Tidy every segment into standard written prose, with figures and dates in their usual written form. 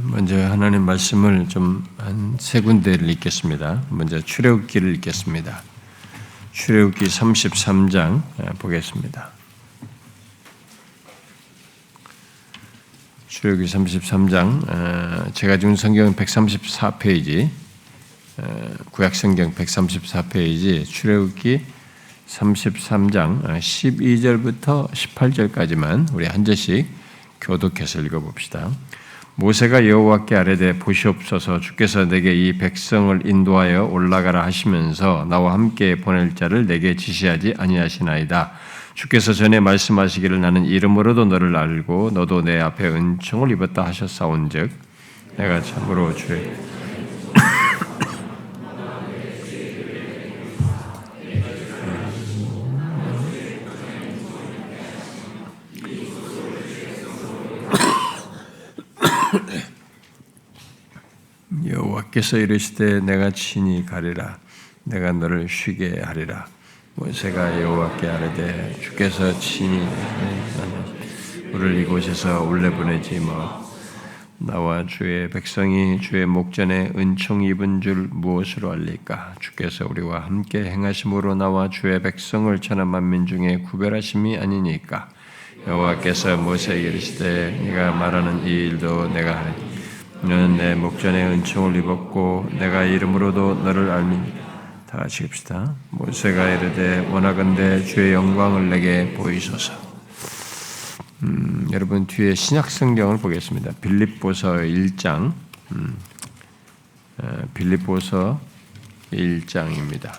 먼저 하나님 말씀을 좀 한 세 군데를 읽겠습니다. 먼저 출애굽기를 읽겠습니다. 출애굽기 33장 보겠습니다. 출애굽기 33장, 제가 지금 성경은 134페이지, 구약성경 134페이지, 출애굽기 33장 12절부터 18절까지만 우리 한 절씩 교독해서 읽어봅시다. 모세가 여호와께 아뢰되 보시옵소서, 주께서 내게 이 백성을 인도하여 올라가라 하시면서 나와 함께 보낼 자를 내게 지시하지 아니하시나이다. 주께서 전에 말씀하시기를 나는 이름으로도 너를 알고 너도 내 앞에 은총을 입었다 하셨사온즉 내가 참으로 주의 여호와께서 이르시되 내가 친히 가리라. 내가 너를 쉬게 하리라. 모세가 여호와께 아뢰되 주께서 친히 우리를 이곳에서 올려보내지 뭐 나와 주의 백성이 주의 목전에 은총 입은 줄 무엇으로 알리까? 주께서 우리와 함께 행하심으로 나와 주의 백성을 천하 만민 중에 구별하심이 아니니까. 여호와께서 모세에게 이르시되 네가 말하는 이 일도 내가 하리니 너는 내 목전에 은총을 입었고 내가 이름으로도 너를 알미니. 다 같이 읽읍시다. 모세가 이르되 원하건대 주의 영광을 내게 보이소서. 여러분 뒤에 신약 성경을 보겠습니다. 빌립보서 1장, 빌립보서 1장입니다.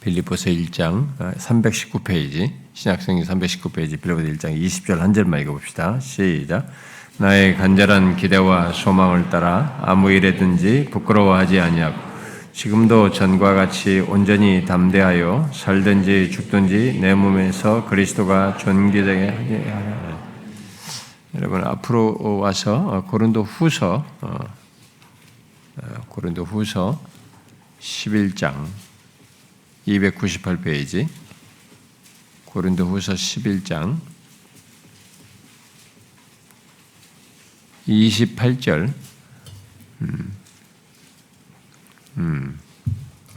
빌립보서 1장 319페이지, 신약 성경 319페이지, 빌립보서 1장 20절 한 절만 읽어봅시다. 시작. 나의 간절한 기대와 소망을 따라 아무 일에든지 부끄러워하지 아니하고 지금도 전과 같이 온전히 담대하여 살든지 죽든지 내 몸에서 그리스도가 존귀되게 하게 하라. 여러분 앞으로 와서 고린도후서 11장 298페이지, 고린도후서 11장 28절,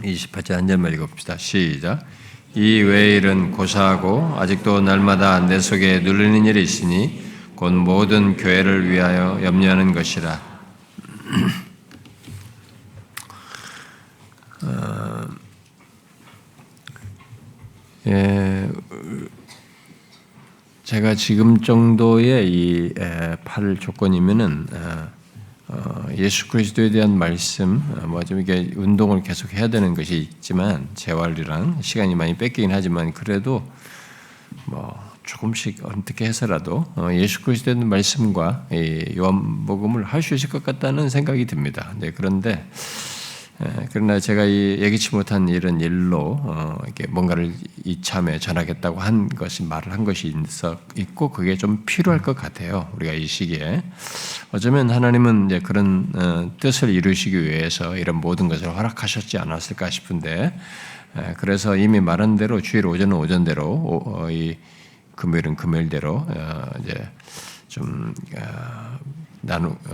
28절 한 절만 읽어봅시다. 시작. 이 외의 일은 고사하고 아직도 날마다 내 속에 눌리는 일이 있으니 곧 모든 교회를 위하여 염려하는 것이라. 제가 지금 정도의 이 팔 조건이면은 예수 그리스도에 대한 말씀, 뭐 좀 이게 운동을 계속 해야 되는 것이 있지만 재활이랑 시간이 많이 뺏기긴 하지만 그래도 뭐 조금씩 어떻게 해서라도 예수 그리스도에 대한 말씀과 이 요한복음을 할 수 있을 것 같다는 생각이 듭니다. 네, 그런데 그러나 제가 이 예기치 못한 이런 일로 이렇게 뭔가를 이참에 전하겠다고 한 것이 말을 한 것이 있고 그게 좀 필요할 것 같아요. 우리가 이 시기에 어쩌면 하나님은 이제 그런 뜻을 이루시기 위해서 이런 모든 것을 허락하셨지 않았을까 싶은데 그래서 이미 말한 대로 주일 오전은 오전대로 이 금요일은 금요일대로 이제 좀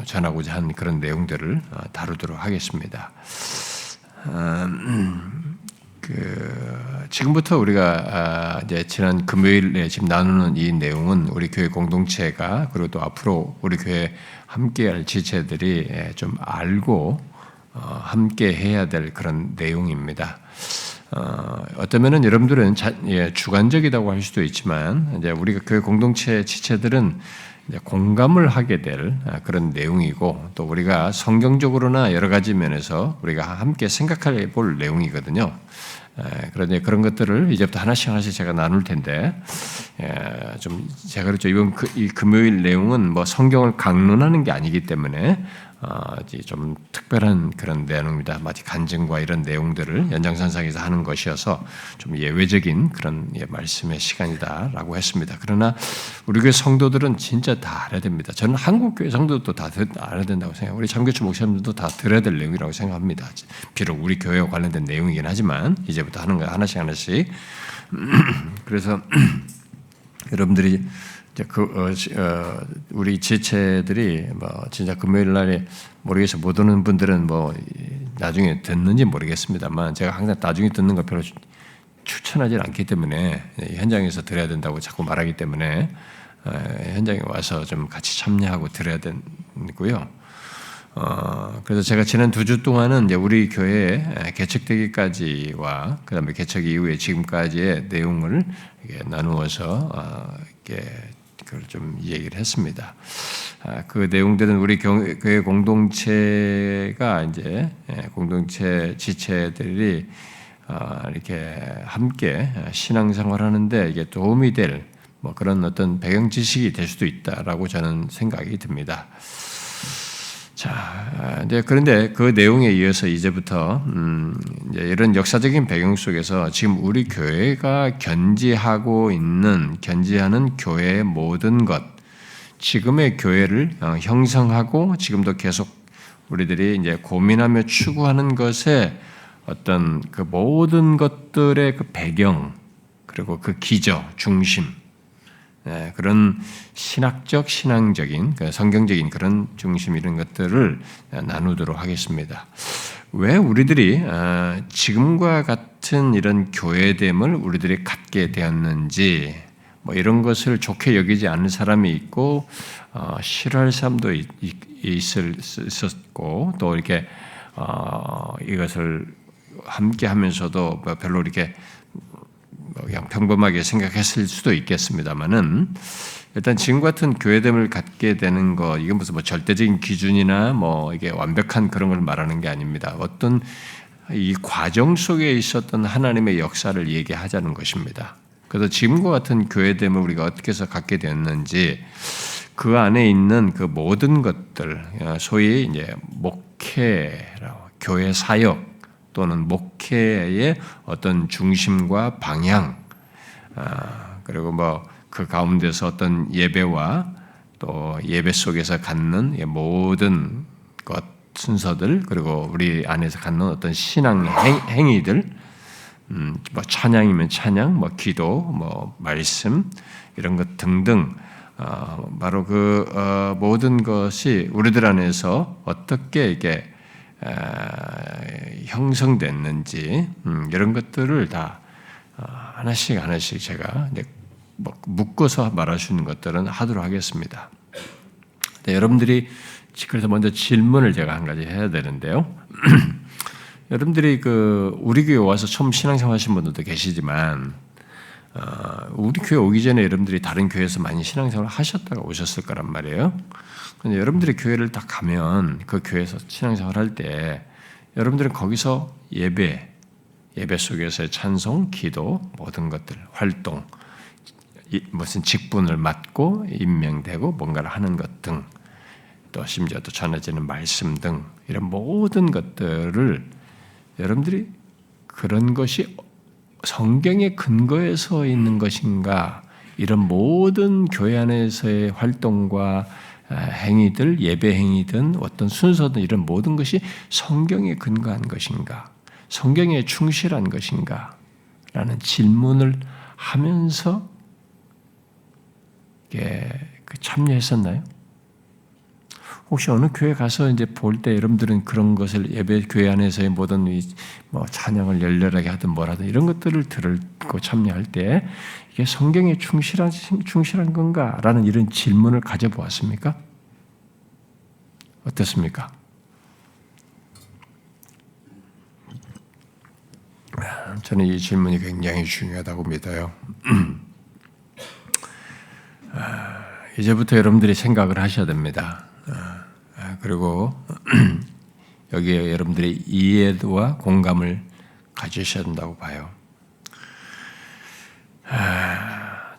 전하고자 한 그런 내용들을 다루도록 하겠습니다. 지금부터 우리가 이제 지난 금요일에 지금 나누는 이 내용은 우리 교회 공동체가 그리고 또 앞으로 우리 교회 함께할 지체들이 좀 알고 함께 해야 될 그런 내용입니다. 어쩌면은 여러분들은 주관적이라고 할 수도 있지만 이제 우리가 교회 공동체 지체들은 공감을 하게 될 그런 내용이고 또 우리가 성경적으로나 여러 가지 면에서 우리가 함께 생각해 볼 내용이거든요. 그런데 그런 것들을 이제부터 하나씩 제가 나눌 텐데 좀 제가 그렇죠. 이번 이 금요일 내용은 뭐 성경을 강론하는 게 아니기 때문에 좀 특별한 그런 내용입니다. 마치 간증과 이런 내용들을 연장선상에서 하는 것이어서 좀 예외적인 그런 말씀의 시간이다라고 했습니다. 그러나 우리 교회 성도들은 진짜 다 알아야 됩니다. 저는 한국 교회 성도들도 다 알아야 된다고 생각해요. 우리 장교추 목사님들도 다 들어야 될 내용이라고 생각합니다. 비록 우리 교회와 관련된 내용이긴 하지만 이제부터 하는 거 하나씩. 그래서 여러분들이 우리 지체들이 진짜 금요일 날에 모르겠어요. 못 오는 분들은 나중에 듣는지 모르겠습니다만 제가 항상 나중에 듣는 거 별로 추천하지 않기 때문에 현장에서 들어야 된다고 자꾸 말하기 때문에 현장에 와서 좀 같이 참여하고 들어야 되고요. 그래서 제가 지난 2주 동안은 이제 우리 교회 개척되기까지와 그다음에 개척 이후에 지금까지의 내용을 나누어서 그걸 좀 얘기를 했습니다. 그 내용들은 우리 교회 공동체가 이제 공동체 지체들이 이렇게 함께 신앙생활하는데 이게 도움이 될 그런 어떤 배경 지식이 될 수도 있다라고 저는 생각이 듭니다. 자, 이제 그런데 그 내용에 이어서 이제부터 이제 이런 역사적인 배경 속에서 지금 우리 교회가 견지하는 교회의 모든 것, 지금의 교회를 형성하고 지금도 계속 우리들이 이제 고민하며 추구하는 것에 어떤 그 모든 것들의 그 배경 그리고 그 기저 중심. 그런 신학적, 신앙적인, 성경적인 그런 중심 이런 것들을 나누도록 하겠습니다. 왜 우리들이 지금과 같은 이런 교회됨을 우리들이 갖게 되었는지, 이런 것을 좋게 여기지 않는 사람이 있고 싫어할 사람도 있었고, 또 이렇게 이것을 함께하면서도 별로 이렇게 그냥 평범하게 생각했을 수도 있겠습니다만은 일단 지금 같은 교회됨을 갖게 되는 것 이건 무슨 절대적인 기준이나 이게 완벽한 그런 걸 말하는 게 아닙니다. 어떤 이 과정 속에 있었던 하나님의 역사를 얘기하자는 것입니다. 그래서 지금과 같은 교회됨을 우리가 어떻게 해서 갖게 되었는지 그 안에 있는 그 모든 것들 소위 이제 목회라고 교회 사역 또는 목회의 어떤 중심과 방향, 그리고 그 가운데서 어떤 예배와 또 예배 속에서 갖는 모든 것 순서들, 그리고 우리 안에서 갖는 어떤 신앙 행위들, 찬양이면 찬양, 기도, 말씀 이런 것 등등, 바로 그 모든 것이 우리들 안에서 어떻게 이게 형성됐는지 이런 것들을 다 하나씩 제가 묶어서 말할 수 있는 것들은 하도록 하겠습니다. 여러분들이 그래서 먼저 질문을 제가 한 가지 해야 되는데요. 여러분들이 우리 교회 와서 처음 신앙생활 하신 분들도 계시지만 우리 교회 오기 전에 여러분들이 다른 교회에서 많이 신앙생활을 하셨다가 오셨을 거란 말이에요. 근데 여러분들이 교회를 딱 가면 그 교회에서 신앙생활 할 때 여러분들은 거기서 예배 속에서의 찬송, 기도, 모든 것들, 활동, 무슨 직분을 맡고 임명되고 뭔가를 하는 것 등, 또 심지어 또 전해지는 말씀 등 이런 모든 것들을 여러분들이 그런 것이 성경의 근거에 서 있는 것인가, 이런 모든 교회 안에서의 활동과 행위들, 예배 행위든 어떤 순서든 이런 모든 것이 성경에 근거한 것인가, 성경에 충실한 것인가 라는 질문을 하면서 참여했었나요? 혹시 어느 교회 가서 이제 볼 때 여러분들은 그런 것을 예배 교회 안에서의 모든 찬양을 열렬하게 하든 뭐라든 이런 것들을 들고 참여할 때 이게 성경에 충실한 건가라는 이런 질문을 가져보았습니까? 어떻습니까? 저는 이 질문이 굉장히 중요하다고 믿어요. 이제부터 여러분들이 생각을 하셔야 됩니다. 그리고 여기에 여러분들이 이해와 공감을 가지셔야 된다고 봐요.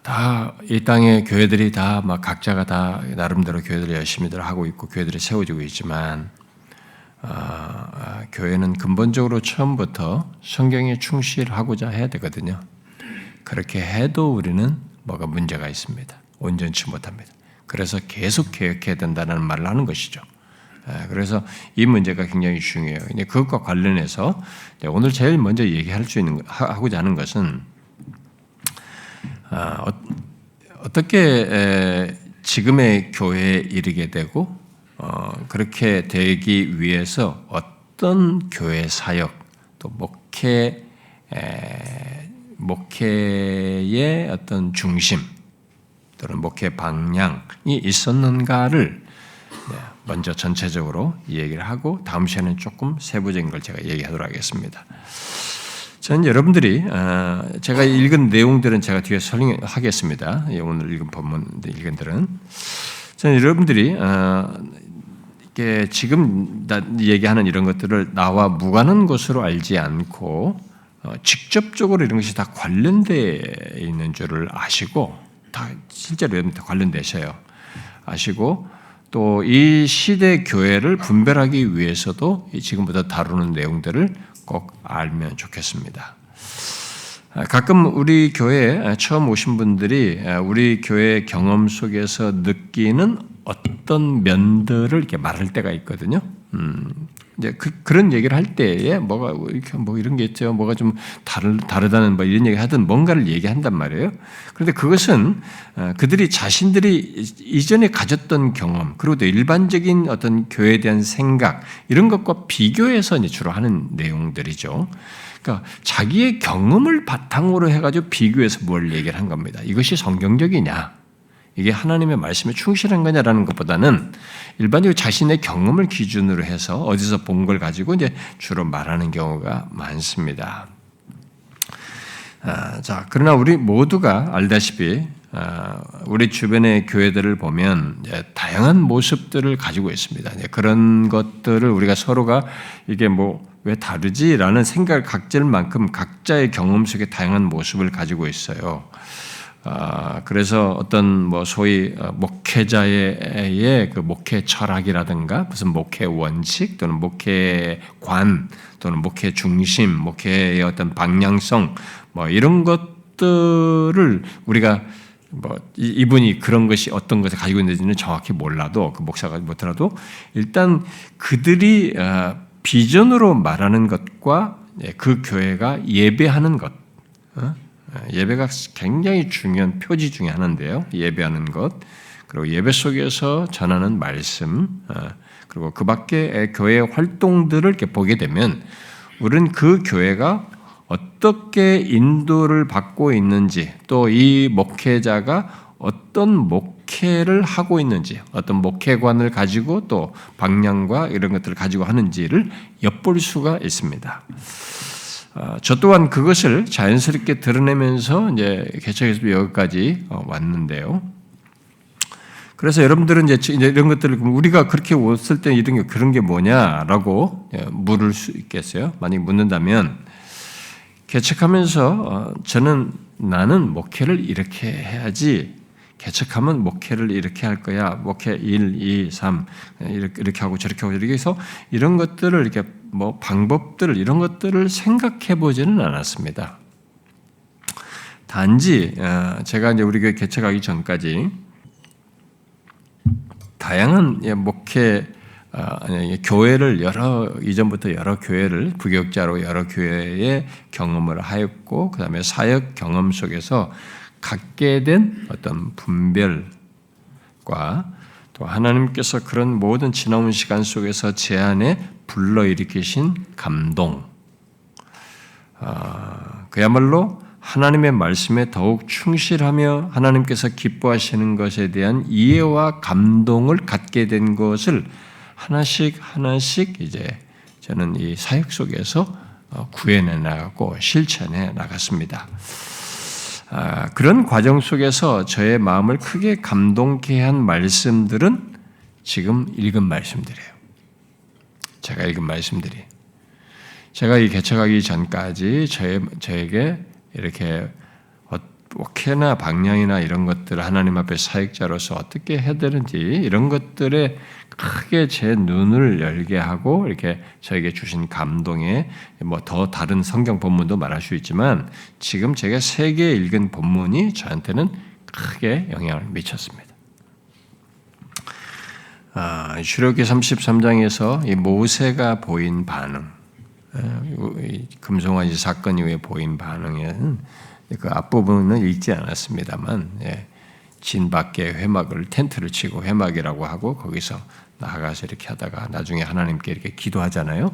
다 이 땅의 교회들이 다 각자가 다 나름대로 교회들을 열심히들 하고 있고 교회들이 세워지고 있지만 교회는 근본적으로 처음부터 성경에 충실하고자 해야 되거든요. 그렇게 해도 우리는 뭐가 문제가 있습니다. 온전치 못합니다. 그래서 계속 개혁해야 된다는 말을 하는 것이죠. 그래서 이 문제가 굉장히 중요해요. 그것과 관련해서 오늘 제일 먼저 얘기할 수 있는 하고자 하는 것은 어떻게 지금의 교회에 이르게 되고 그렇게 되기 위해서 어떤 교회 사역 또 목회의 어떤 중심 또는 목회 방향이 있었는가를 먼저 전체적으로 얘기를 하고 다음 시간에는 조금 세부적인 걸 제가 얘기하도록 하겠습니다. 저는 여러분들이 제가 읽은 내용들은 제가 뒤에 설명하겠습니다. 오늘 읽은 본문 읽은들은 저는 여러분들이 지금 얘기하는 이런 것들을 나와 무관한 것으로 알지 않고 직접적으로 이런 것이 다 관련되어 있는 줄을 아시고 다 실제로 여러분들 관련되셔요. 아시고 또 이 시대 교회를 분별하기 위해서도 지금부터 다루는 내용들을 꼭 알면 좋겠습니다. 가끔 우리 교회에 처음 오신 분들이 우리 교회 경험 속에서 느끼는 어떤 면들을 이렇게 말할 때가 있거든요. 이제 그런 얘기를 할 때에 뭐가 이렇게 뭐 이런 게 있죠. 뭐가 좀 다르다는 뭐 이런 얘기 하든 뭔가를 얘기한단 말이에요. 그런데 그것은 그들이 자신들이 이전에 가졌던 경험 그리고 또 일반적인 어떤 교회에 대한 생각 이런 것과 비교해서 이제 주로 하는 내용들이죠. 그러니까 자기의 경험을 바탕으로 해가지고 비교해서 뭘 얘기를 한 겁니다. 이것이 성경적이냐? 이게 하나님의 말씀에 충실한 거냐라는 것보다는 일반적으로 자신의 경험을 기준으로 해서 어디서 본 걸 가지고 이제 주로 말하는 경우가 많습니다. 자, 그러나 우리 모두가 알다시피 우리 주변의 교회들을 보면 다양한 모습들을 가지고 있습니다. 그런 것들을 우리가 서로가 이게 뭐 왜 다르지라는 생각을 각질 만큼 각자의 경험 속에 다양한 모습을 가지고 있어요. 그래서 어떤 뭐 소위 목회자의 그 목회 철학이라든가 무슨 목회 원칙 또는 목회관 또는 목회 중심, 목회의 어떤 방향성 뭐 이런 것들을 우리가 뭐 이분이 그런 것이 어떤 것을 가지고 있는지는 정확히 몰라도 그 목사가 못하라도 일단 그들이 비전으로 말하는 것과 그 교회가 예배하는 것. 예배가 굉장히 중요한 표지 중에 하나인데요. 예배하는 것, 그리고 예배 속에서 전하는 말씀, 그리고 그 밖에 교회의 활동들을 이렇게 보게 되면 우리는 그 교회가 어떻게 인도를 받고 있는지, 또 이 목회자가 어떤 목회를 하고 있는지, 어떤 목회관을 가지고 또 방향과 이런 것들을 가지고 하는지를 엿볼 수가 있습니다. 저 또한 그것을 자연스럽게 드러내면서 이제 개척에서 여기까지 왔는데요. 그래서 여러분들은 이제 이런 것들을 우리가 그렇게 왔을 때 이런 게 그런 게 뭐냐라고 물을 수 있겠어요. 만약 묻는다면 개척하면서 나는 목회를 이렇게 해야지. 개척하면 목회를 이렇게 할 거야. 목회 1, 2, 3 이렇게 하고 저렇게 하고 이렇게 해서 이런 것들을 이렇게 뭐 방법들을 이런 것들을 생각해 보지는 않았습니다. 단지 제가 이제 우리 교회 개척하기 전까지 다양한 목회 교회를 이전부터 여러 교회를 부교육자로 여러 교회의 경험을 하였고 그다음에 사역 경험 속에서 갖게 된 어떤 분별과 또 하나님께서 그런 모든 지나온 시간 속에서 제 안에 불러일으키신 감동, 그야말로 하나님의 말씀에 더욱 충실하며 하나님께서 기뻐하시는 것에 대한 이해와 감동을 갖게 된 것을 하나씩 이제 저는 이 사역 속에서 구해내 나가고 실천해 나갔습니다. 그런 과정 속에서 저의 마음을 크게 감동케 한 말씀들은 지금 읽은 말씀들이에요. 제가 읽은 말씀들이. 제가 이 개척하기 전까지 저에게 이렇게 목회나 방향이나 이런 것들을 하나님 앞에 사역자로서 어떻게 해야 되는지 이런 것들에 크게 제 눈을 열게 하고 이렇게 저에게 주신 감동에 뭐 더 다른 성경 본문도 말할 수 있지만 지금 제가 3개 읽은 본문이 저한테는 크게 영향을 미쳤습니다. 출애굽기 33장에서 이 모세가 보인 반응, 금송아지 사건 이후에 보인 반응에는 그 앞부분은 읽지 않았습니다만 진 밖에 회막을 텐트를 치고 회막이라고 하고 거기서 나아가서 이렇게 하다가 나중에 하나님께 이렇게 기도하잖아요.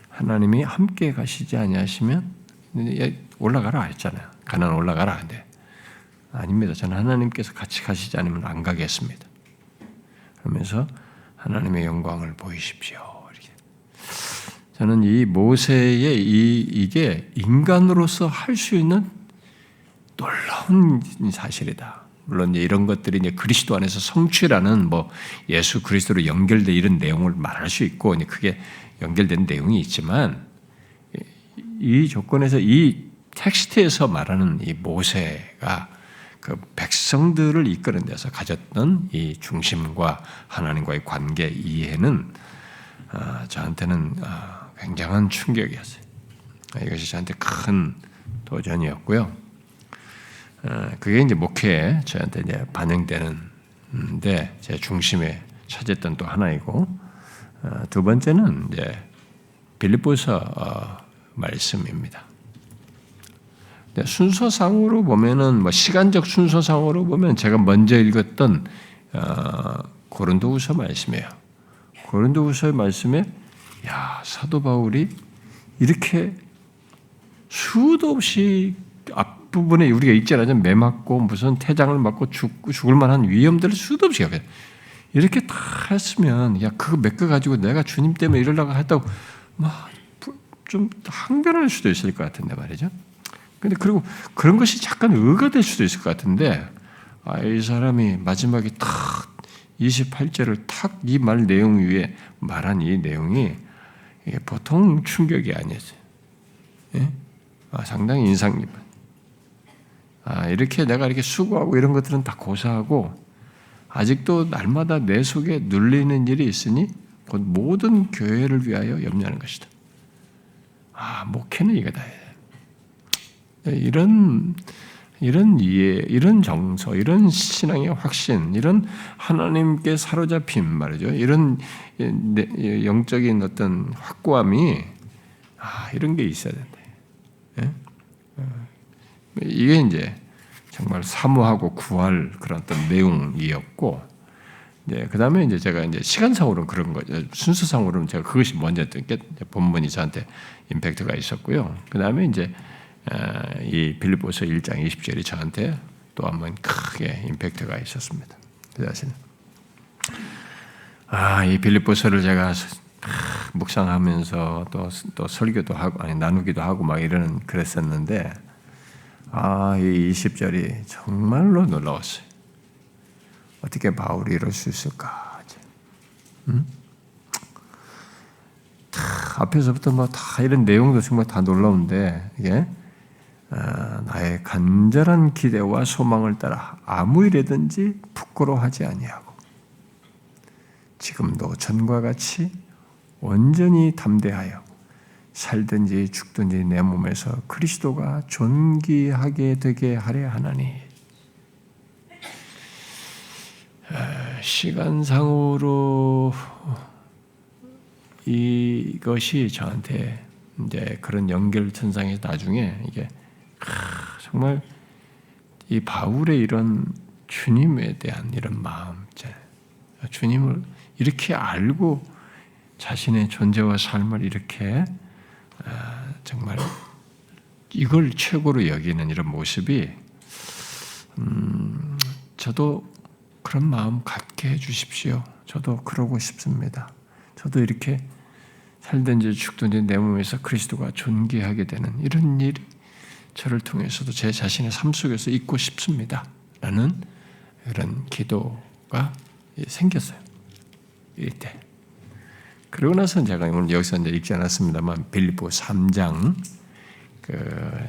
하나님이 함께 가시지 아니하시면 올라가라 했잖아요. 가나안 올라가라 하는데 아닙니다. 저는 하나님께서 같이 가시지 않으면 안 가겠습니다. 그러면서 하나님의 영광을 보이십시오. 이렇게. 저는 이 모세의 이게 인간으로서 할 수 있는 놀라운 사실이다. 물론 이런 것들이 이제 그리스도 안에서 성취라는 뭐 예수 그리스도로 연결된 이런 내용을 말할 수 있고 그게 연결된 내용이 있지만 이 조건에서 이 텍스트에서 말하는 이 모세가 그 백성들을 이끄는 데서 가졌던 이 중심과 하나님과의 관계 이해는 저한테는 굉장한 충격이었어요. 이것이 저한테 큰 도전이었고요. 그게 이제 목회에 저한테 이제 반영되는데 제 중심에 찾았던 또 하나이고, 두 번째는 이제 빌립보서 말씀입니다. 순서상으로 보면은 뭐 시간적 순서상으로 보면 제가 먼저 읽었던 고린도후서 말씀이에요. 고린도후서의 말씀에 사도 바울이 이렇게 수도 없이 앞부분에 우리가 있잖아요. 매 맞고 무슨 태장을 맞고 죽을 만한 위험들을 수도 없이 겪어요. 이렇게 다 했으면 그거 몇 개 가지고 내가 주님 때문에 이러려고 했다고 막 좀 항변할 수도 있을 것 같은데 말이죠. 근데 그리고 그런 것이 잠깐 의가 될 수도 있을 것 같은데 이 사람이 마지막에 탁 28절을 탁 이 말 내용 위에 말한 이 내용이 이게 보통 충격이 아니었어요. 예? 상당히 인상 깊어요. 이렇게 내가 이렇게 수고하고 이런 것들은 다 고사하고 아직도 날마다 내 속에 눌리는 일이 있으니 곧 모든 교회를 위하여 염려하는 것이다. 목회는 이거다. 이런 이해, 이런 정서, 이런 신앙의 확신, 이런 하나님께 사로잡힘 말이죠. 이런 영적인 어떤 확고함이 이런 게 있어야 된다. 예? 이게 이제 정말 사모하고 구할 그런 어떤 내용이었고, 그 다음에 이제 제가 이제 시간상으로는 그런 거죠. 순서상으로는 제가 그것이 먼저였던 게 본문이 저한테 임팩트가 있었고요. 그 다음에 이제 이 빌립보서 1장 20절이 저한테 또 한번 크게 임팩트가 있었습니다. 그래서 이 빌립보서를 제가 묵상하면서 또 설교도 하고 나누기도 하고 막 이러는 그랬었는데 이 20절이 정말로 놀라웠어요. 어떻게 바울이 이럴 수 있을까? 앞에서부터 뭐 다 이런 내용도 정말 다 놀라운데 이게 나의 간절한 기대와 소망을 따라 아무 일이든지 부끄러워하지 아니하고 지금도 전과 같이 온전히 담대하여 살든지 죽든지 내 몸에서 그리스도가 존귀하게 되게 하려 하나니. 시간상으로 이것이 저한테 이제 그런 연결선상에서 나중에 이게 정말 이 바울의 이런 주님에 대한 이런 마음, 주님을 이렇게 알고 자신의 존재와 삶을 이렇게 정말 이걸 최고로 여기는 이런 모습이 저도 그런 마음 갖게 해주십시오. 저도 그러고 싶습니다. 저도 이렇게 살든지 죽든지 내 몸에서 그리스도가 존귀하게 되는 이런 일이 저를 통해서도 제 자신의 삶 속에서 있고 싶습니다. 라는 그런 기도가 생겼어요. 이때. 그러고 나서 제가 오늘 여기서 이제 읽지 않았습니다만 빌립보 3장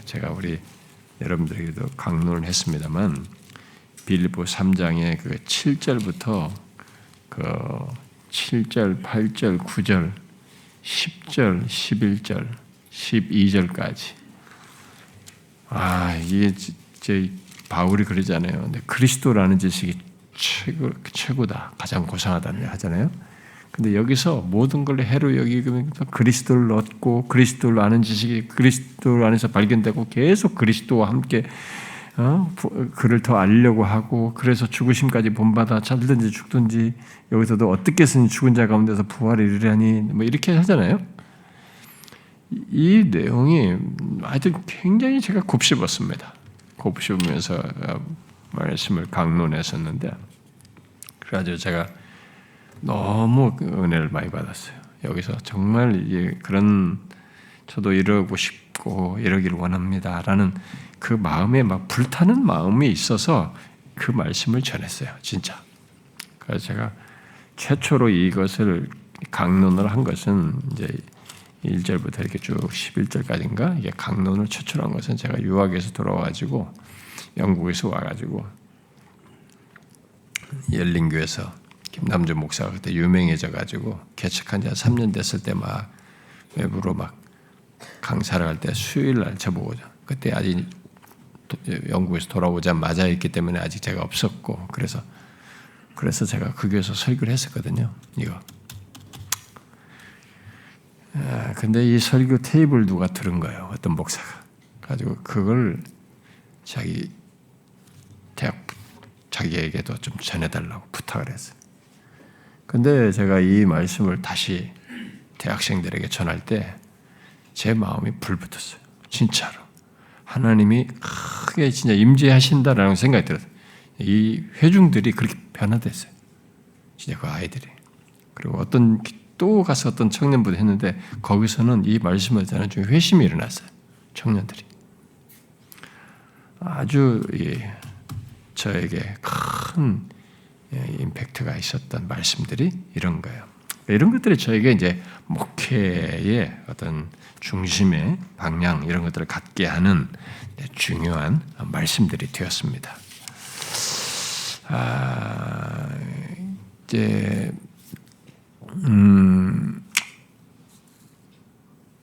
제가 우리 여러분들에게도 강론을 했습니다만 빌립보 3장의 7절부터 7절, 8절, 9절, 10절, 11절, 12절까지 이게 제 바울이 그러잖아요. 근데 그리스도라는 지식이 최고다. 가장 고상하다는 하잖아요. 근데 여기서 모든 걸 해로 여기면서 그리스도를 얻고 그리스도를 아는 지식이 그리스도 안에서 발견되고 계속 그리스도와 함께 그를 더 알려고 하고 그래서 죽으심까지 본받아 살든지 죽든지 여기서도 어떻게 해서든 죽은 자 가운데서 부활을 이루려니 뭐 이렇게 하잖아요. 이 내용이 하여튼 굉장히 제가 곱씹었습니다. 곱씹으면서 말씀을 강론했었는데 그래가지고 제가 너무 은혜를 많이 받았어요. 여기서 정말 그런 저도 이러고 싶고 이러기를 원합니다라는 그 마음에 막 불타는 마음이 있어서 그 말씀을 전했어요. 진짜. 그래서 제가 최초로 이것을 강론을 한 것은 이제 1절부터 이렇게 쭉 11절까지인가 이게 강론을 최초로 한 것은 제가 유학에서 돌아와가지고 영국에서 와가지고 열린교에서 김남주 목사가 그때 유명해져가지고 개척한 지 한 3년 됐을 때 막 외부로 막 강사를 할 때 수요일날 저보고 그때 아직 영국에서 돌아오자마자 있기 때문에 아직 제가 없었고 그래서 제가 그 교회에서 설교를 했었거든요. 이거. 근데 이 설교 테이블 누가 들은 거예요. 어떤 목사가. 가지고 그걸 자기에게도 좀 전해달라고 부탁을 했어요. 근데 제가 이 말씀을 다시 대학생들에게 전할 때 제 마음이 불붙었어요. 진짜로. 하나님이 크게 진짜 임재하신다라는 생각이 들었어요. 이 회중들이 그렇게 변화됐어요. 진짜 그 아이들이. 그리고 또 가서 어떤 청년부도 했는데 거기서는 이 말씀을 듣는 중에 회심이 일어났어요. 청년들이. 아주 저에게 큰 임팩트가 있었던 말씀들이 이런 거예요. 이런 것들이 저에게 이제 목회의 어떤 중심의 방향 이런 것들을 갖게 하는 중요한 말씀들이 되었습니다.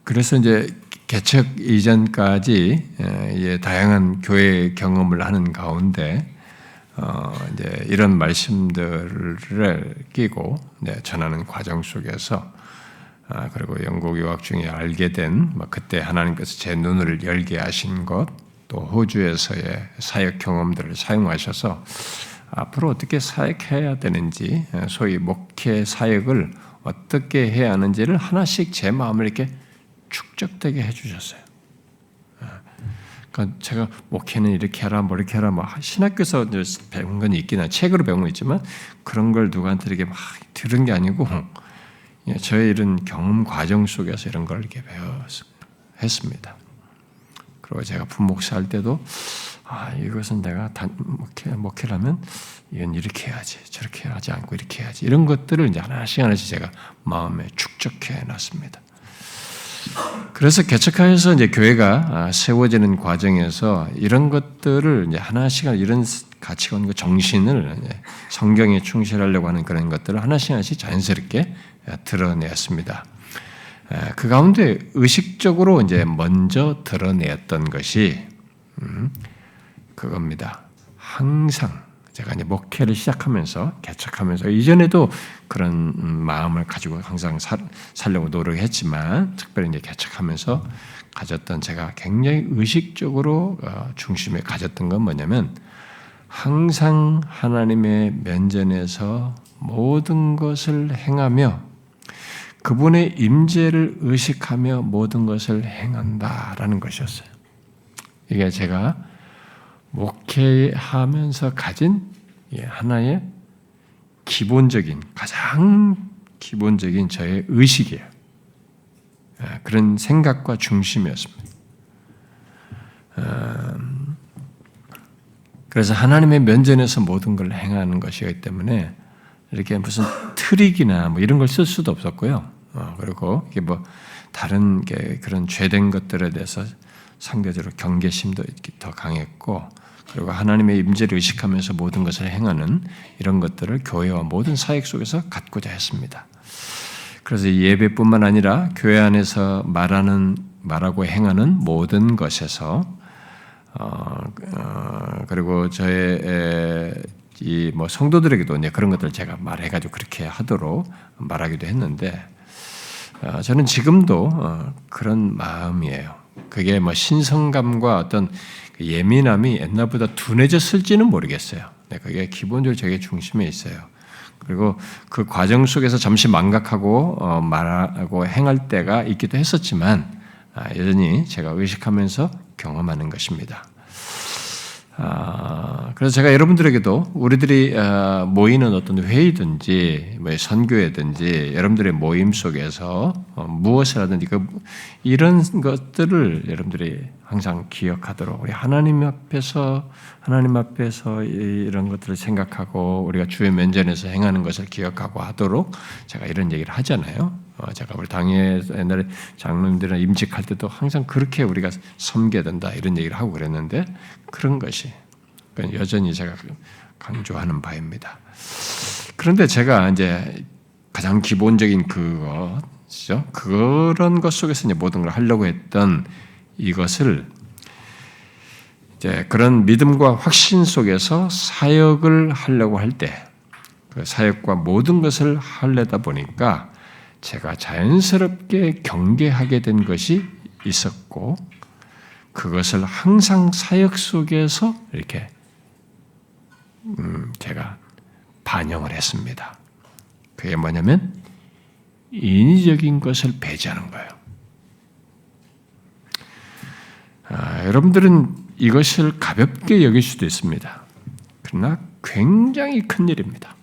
그래서 이제 개척 이전까지 다양한 교회 경험을 하는 가운데 이제 이런 말씀들을 끼고 전하는 과정 속에서 그리고 영국 유학 중에 알게 된 그때 하나님께서 제 눈을 열게 하신 것, 또 호주에서의 사역 경험들을 사용하셔서 앞으로 어떻게 사역해야 되는지, 소위 목회 사역을 어떻게 해야 하는지를 하나씩 제 마음을 이렇게 축적되게 해주셨어요. 그러니까 제가 목회는 이렇게 하라, 뭐 이렇게 하라, 뭐 신학교에서 배운 건 있긴 한 책으로 배운 건 있지만 그런 걸 누구한테 이렇게 막 들은 게 아니고 저의 이런 경험 과정 속에서 이런 걸 이렇게 했습니다. 그리고 제가 부목사 할 때도 이것은 내가 목회라면 이건 이렇게 해야지, 저렇게 하지 않고 이렇게 해야지 이런 것들을 이제 하나씩 제가 마음에 축적해 놨습니다. 그래서 개척하여서 이제 교회가 세워지는 과정에서 이런 것들을 이제 하나씩 이런 가치관과 정신을 성경에 충실하려고 하는 그런 것들을 하나씩 자연스럽게 드러내었습니다. 그 가운데 의식적으로 이제 먼저 드러내었던 것이 그겁니다. 항상 제가 이제 목회를 시작하면서 개척하면서 이전에도 그런 마음을 가지고 항상 살려고 노력했지만 특별히 이제 개척하면서 가졌던 제가 굉장히 의식적으로 중심에 가졌던 건 뭐냐면 항상 하나님의 면전에서 모든 것을 행하며 그분의 임재를 의식하며 모든 것을 행한다라는 것이었어요. 이게 제가 목회하면서 가진 하나의 기본적인 가장 기본적인 저의 의식이에요. 그런 생각과 중심이었습니다. 그래서 하나님의 면전에서 모든 걸 행하는 것이기 때문에 이렇게 무슨 트릭이나 뭐 이런 걸 쓸 수도 없었고요. 그리고 이게 뭐 다른 게 그런 죄된 것들에 대해서 상대적으로 경계심도 더 강했고, 그리고 하나님의 임재를 의식하면서 모든 것을 행하는 이런 것들을 교회와 모든 사역 속에서 갖고자 했습니다. 그래서 예배뿐만 아니라 교회 안에서 말하고 행하는 모든 것에서 그리고 저의 이 뭐 성도들에게도 이제 그런 것들을 제가 말해가지고 그렇게 하도록 말하기도 했는데 저는 지금도 그런 마음이에요. 그게 뭐 신성감과 어떤 예민함이 옛날보다 둔해졌을지는 모르겠어요. 네, 그게 기본적으로 저게 중심에 있어요. 그리고 그 과정 속에서 잠시 망각하고 말하고 행할 때가 있기도 했었지만 여전히 제가 의식하면서 경험하는 것입니다. 그래서 제가 여러분들에게도 우리들이 모이는 어떤 회의든지 선교회든지 여러분들의 모임 속에서 무엇을 하든지 이런 것들을 여러분들이 항상 기억하도록 우리 하나님 앞에서 이런 것들을 생각하고 우리가 주의 면전에서 행하는 것을 기억하고 하도록 제가 이런 얘기를 하잖아요. 제가 우리 당에 옛날에 장로님들이나 임직할 때도 항상 그렇게 우리가 섬겨야 된다 이런 얘기를 하고 그랬는데 그런 것이 여전히 제가 강조하는 바입니다. 그런데 제가 이제 가장 기본적인 그것이죠. 그런 것 속에서 이제 모든 걸 하려고 했던 이것을 이제 그런 믿음과 확신 속에서 사역을 하려고 할 때 그 사역과 모든 것을 하려다 보니까 제가 자연스럽게 경계하게 된 것이 있었고 그것을 항상 사역 속에서 이렇게 제가 반영을 했습니다. 그게 뭐냐면 인위적인 것을 배제하는 거예요. 여러분들은 이것을 가볍게 여길 수도 있습니다. 그러나 굉장히 큰 일입니다.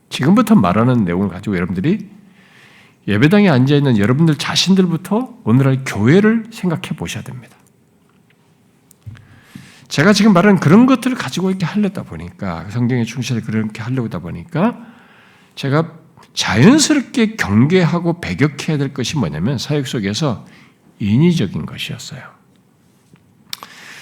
지금부터 말하는 내용을 가지고 여러분들이 예배당에 앉아있는 여러분들 자신들부터 오늘날 교회를 생각해 보셔야 됩니다. 제가 지금 말하는 그런 것들을 가지고 이렇게 하려다 보니까 성경에 충실히 그렇게 하려고 하다 보니까 제가 자연스럽게 경계하고 배격해야 될 것이 뭐냐면 사역 속에서 인위적인 것이었어요.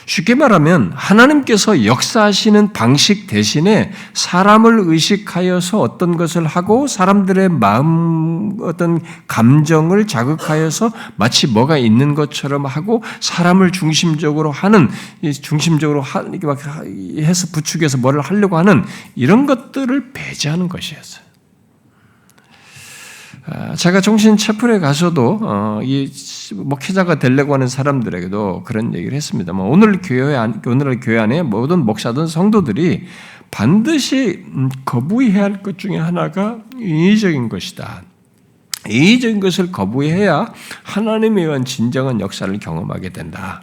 쉽게 말하면 하나님께서 역사하시는 방식 대신에 사람을 의식하여서 어떤 것을 하고 사람들의 마음 어떤 감정을 자극하여서 마치 뭐가 있는 것처럼 하고 사람을 중심적으로 하는 이렇게 막 해서 부추겨서 뭐를 하려고 하는 이런 것들을 배제하는 것이었어요. 제가 정신 채플에 가서도 이 목회자가 되려고 하는 사람들에게도 그런 얘기를 했습니다. 오늘날 교회 안에 모든 목사든 성도들이 반드시 거부해야 할 것 중에 하나가 인위적인 것이다. 인위적인 것을 거부해야 하나님에 의한 진정한 역사를 경험하게 된다.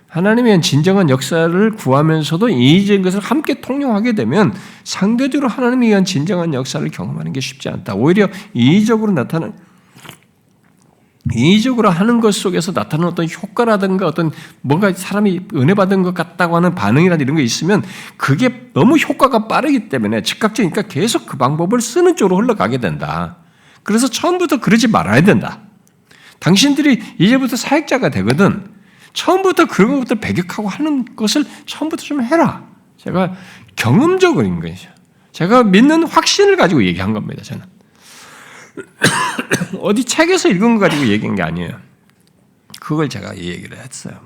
하나님에 의한 진정한 역사를 구하면서도 인위적인 것을 함께 통용하게 되면 상대적으로 하나님에 의한 진정한 역사를 경험하는 게 쉽지 않다. 오히려 인위적으로 하는 것 속에서 나타나는 어떤 효과라든가 어떤 뭔가 사람이 은혜 받은 것 같다고 하는 반응이라든가 이런 게 있으면 그게 너무 효과가 빠르기 때문에 즉각적이니까 계속 그 방법을 쓰는 쪽으로 흘러가게 된다. 그래서 처음부터 그러지 말아야 된다. 당신들이 이제부터 사역자가 되거든 처음부터 그런 것부터 배격하고 하는 것을 처음부터 좀 해라. 제가 경험적인 것이죠. 제가 믿는 확신을 가지고 얘기한 겁니다. 저는. 어디 책에서 읽은 거 가지고 얘기한 게 아니에요. 그걸 제가 이 얘기를 했어요.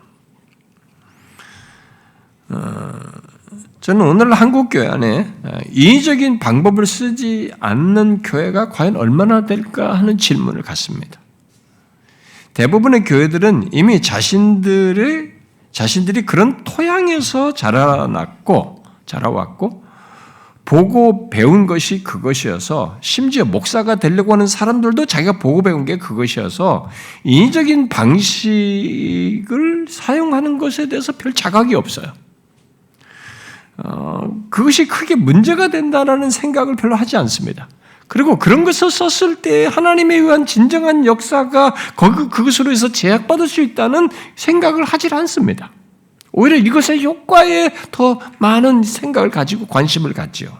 저는 오늘 한국 교회 안에 인위적인 방법을 쓰지 않는 교회가 과연 얼마나 될까 하는 질문을 갖습니다. 대부분의 교회들은 이미 자신들이 그런 토양에서 자라왔고 보고 배운 것이 그것이어서 심지어 목사가 되려고 하는 사람들도 자기가 보고 배운 게 그것이어서 인위적인 방식을 사용하는 것에 대해서 별 자각이 없어요. 그것이 크게 문제가 된다라는 생각을 별로 하지 않습니다. 그리고 그런 것을 썼을 때 하나님에 의한 진정한 역사가 그것으로 해서 제약받을 수 있다는 생각을 하질 않습니다. 오히려 이것의 효과에 더 많은 생각을 가지고 관심을 갖지요.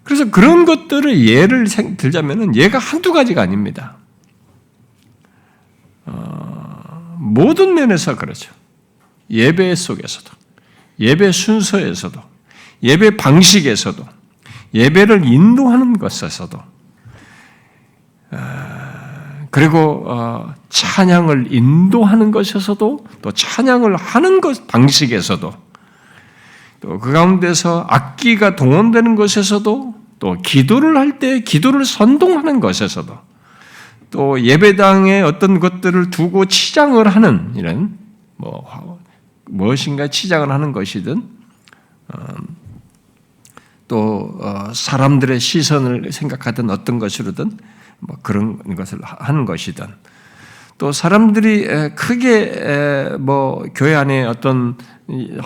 그래서 그런 것들을 예를 들자면 예가 한두 가지가 아닙니다. 모든 면에서 그렇죠. 예배 속에서도, 예배 순서에서도, 예배 방식에서도, 예배를 인도하는 것에서도, 그리고 찬양을 인도하는 것에서도, 또 찬양을 하는 것 방식에서도, 또 그 가운데서 악기가 동원되는 것에서도, 또 기도를 할 때 기도를 선동하는 것에서도, 또 예배당에 어떤 것들을 두고 치장을 하는 이런 무엇인가 치장을 하는 것이든 또 사람들의 시선을 생각하든 어떤 것으로든 그런 것을 하는 것이든 또 사람들이 크게 교회 안에 어떤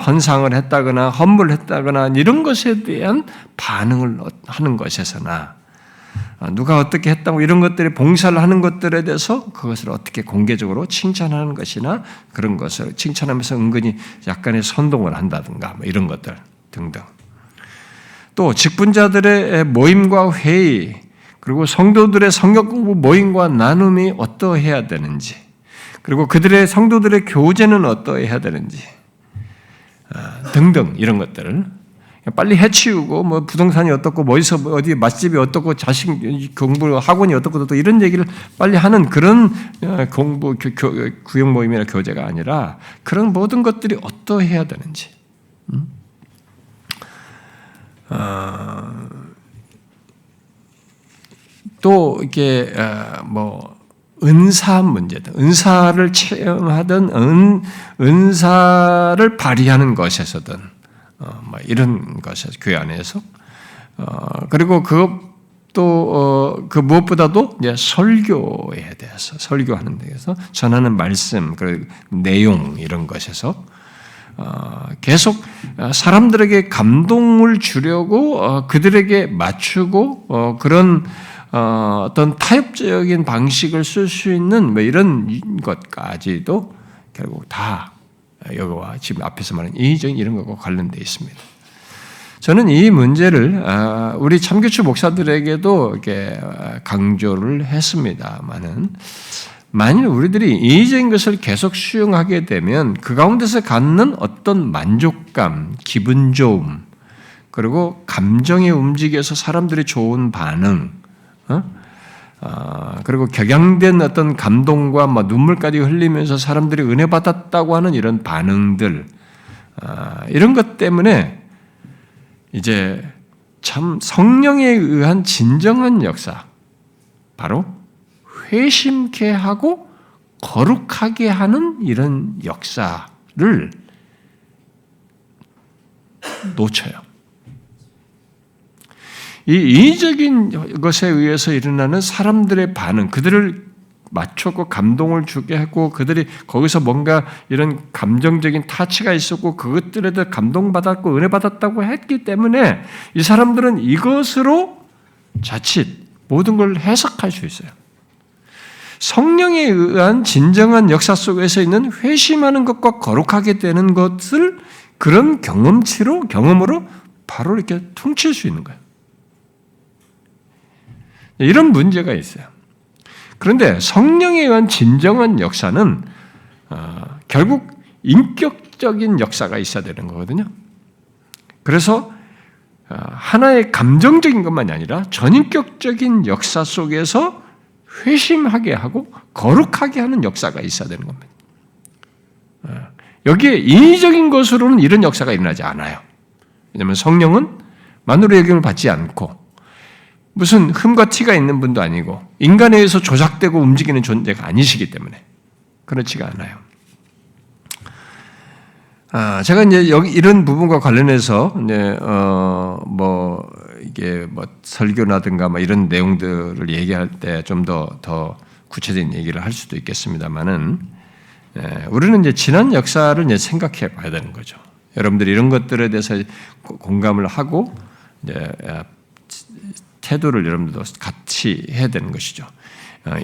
헌상을 했다거나 헌물을 했다거나 이런 것에 대한 반응을 하는 것에서나 누가 어떻게 했다고 이런 것들이 봉사를 하는 것들에 대해서 그것을 어떻게 공개적으로 칭찬하는 것이나 그런 것을 칭찬하면서 은근히 약간의 선동을 한다든가 이런 것들 등등. 또 직분자들의 모임과 회의 그리고 성도들의 성경 공부 모임과 나눔이 어떠해야 되는지 그리고 그들의 성도들의 교제는 어떠해야 되는지 등등 이런 것들을 빨리 해치우고 부동산이 어떻고 어디 맛집이 어떻고 자식 공부 학원이 어떻고 또 이런 얘기를 빨리 하는 그런 공부 구역 모임이나 교제가 아니라 그런 모든 것들이 어떠해야 되는지 또 이게 은사 문제든 은사를 체험하든 은사를 발휘하는 것에서든 이런 것에서 교회 안에서 그리고 그것도 그 무엇보다도 이제 설교에 대해서 설교하는 데에서 전하는 말씀 그 내용 이런 것에서 계속 사람들에게 감동을 주려고 그들에게 맞추고 그런 어떤 타협적인 방식을 쓸 수 있는 이런 것까지도 결국 다 여기와 지금 앞에서 말하는 이의적인 이런 것과 관련되어 있습니다. 저는 이 문제를 우리 참교추 목사들에게도 이렇게 강조를 했습니다만은 만일 우리들이 이의적인 것을 계속 수용하게 되면 그 가운데서 갖는 어떤 만족감, 기분 좋음, 그리고 감정에 움직여서 사람들이 좋은 반응, 그리고 격양된 어떤 감동과 눈물까지 흘리면서 사람들이 은혜 받았다고 하는 이런 반응들, 이런 것 때문에 이제 참 성령에 의한 진정한 역사, 바로 회심케 하고 거룩하게 하는 이런 역사를 놓쳐요. 이 이의적인 것에 의해서 일어나는 사람들의 반응, 그들을 맞췄고 감동을 주게 하고 그들이 거기서 뭔가 이런 감정적인 타치가 있었고 그것들에 대해 감동받았고 은혜 받았다고 했기 때문에 이 사람들은 이것으로 자칫 모든 걸 해석할 수 있어요. 성령에 의한 진정한 역사 속에서 있는 회심하는 것과 거룩하게 되는 것을 그런 경험으로 바로 이렇게 퉁칠 수 있는 거예요. 이런 문제가 있어요. 그런데 성령에 의한 진정한 역사는 결국 인격적인 역사가 있어야 되는 거거든요. 그래서 하나의 감정적인 것만이 아니라 전인격적인 역사 속에서 회심하게 하고 거룩하게 하는 역사가 있어야 되는 겁니다. 여기에 인위적인 것으로는 이런 역사가 일어나지 않아요. 왜냐하면 성령은 만으로 영향을 받지 않고 무슨 흠과 티가 있는 분도 아니고 인간에 의해서 조작되고 움직이는 존재가 아니시기 때문에 그렇지가 않아요. 제가 이제 여기 이런 부분과 관련해서 이제 이게 설교라든가 이런 내용들을 얘기할 때 좀 더 구체적인 얘기를 할 수도 있겠습니다만은 우리는 이제 지난 역사를 이제 생각해 봐야 되는 거죠. 여러분들이 이런 것들에 대해서 공감을 하고 이제 태도를 여러분들도 같이 해야 되는 것이죠.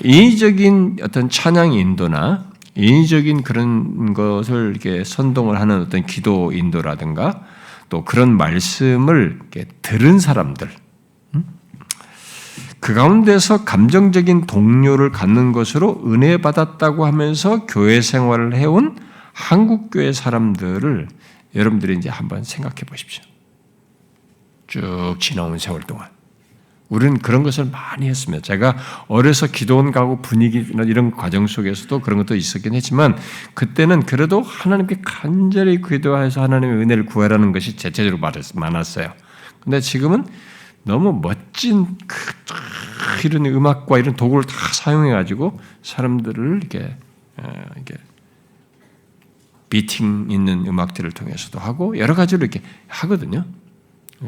인위적인 어떤 찬양 인도나 인위적인 그런 것을 이렇게 선동을 하는 어떤 기도 인도라든가 또 그런 말씀을 이렇게 들은 사람들, 그 가운데서 감정적인 동료를 갖는 것으로 은혜 받았다고 하면서 교회 생활을 해온 한국 교회 사람들을 여러분들이 이제 한번 생각해 보십시오. 쭉 지나온 세월 동안. 우리는 그런 것을 많이 했습니다. 제가 어려서 기도원 가고 분위기나 이런 과정 속에서도 그런 것도 있었긴 했지만 그때는 그래도 하나님께 간절히 기도해서 하나님의 은혜를 구하라는 것이 대체적으로 많았어요. 근데 지금은 너무 멋진 이런 음악과 이런 도구를 다 사용해가지고 사람들을 이렇게 비팅 있는 음악들을 통해서도 하고 여러 가지로 이렇게 하거든요.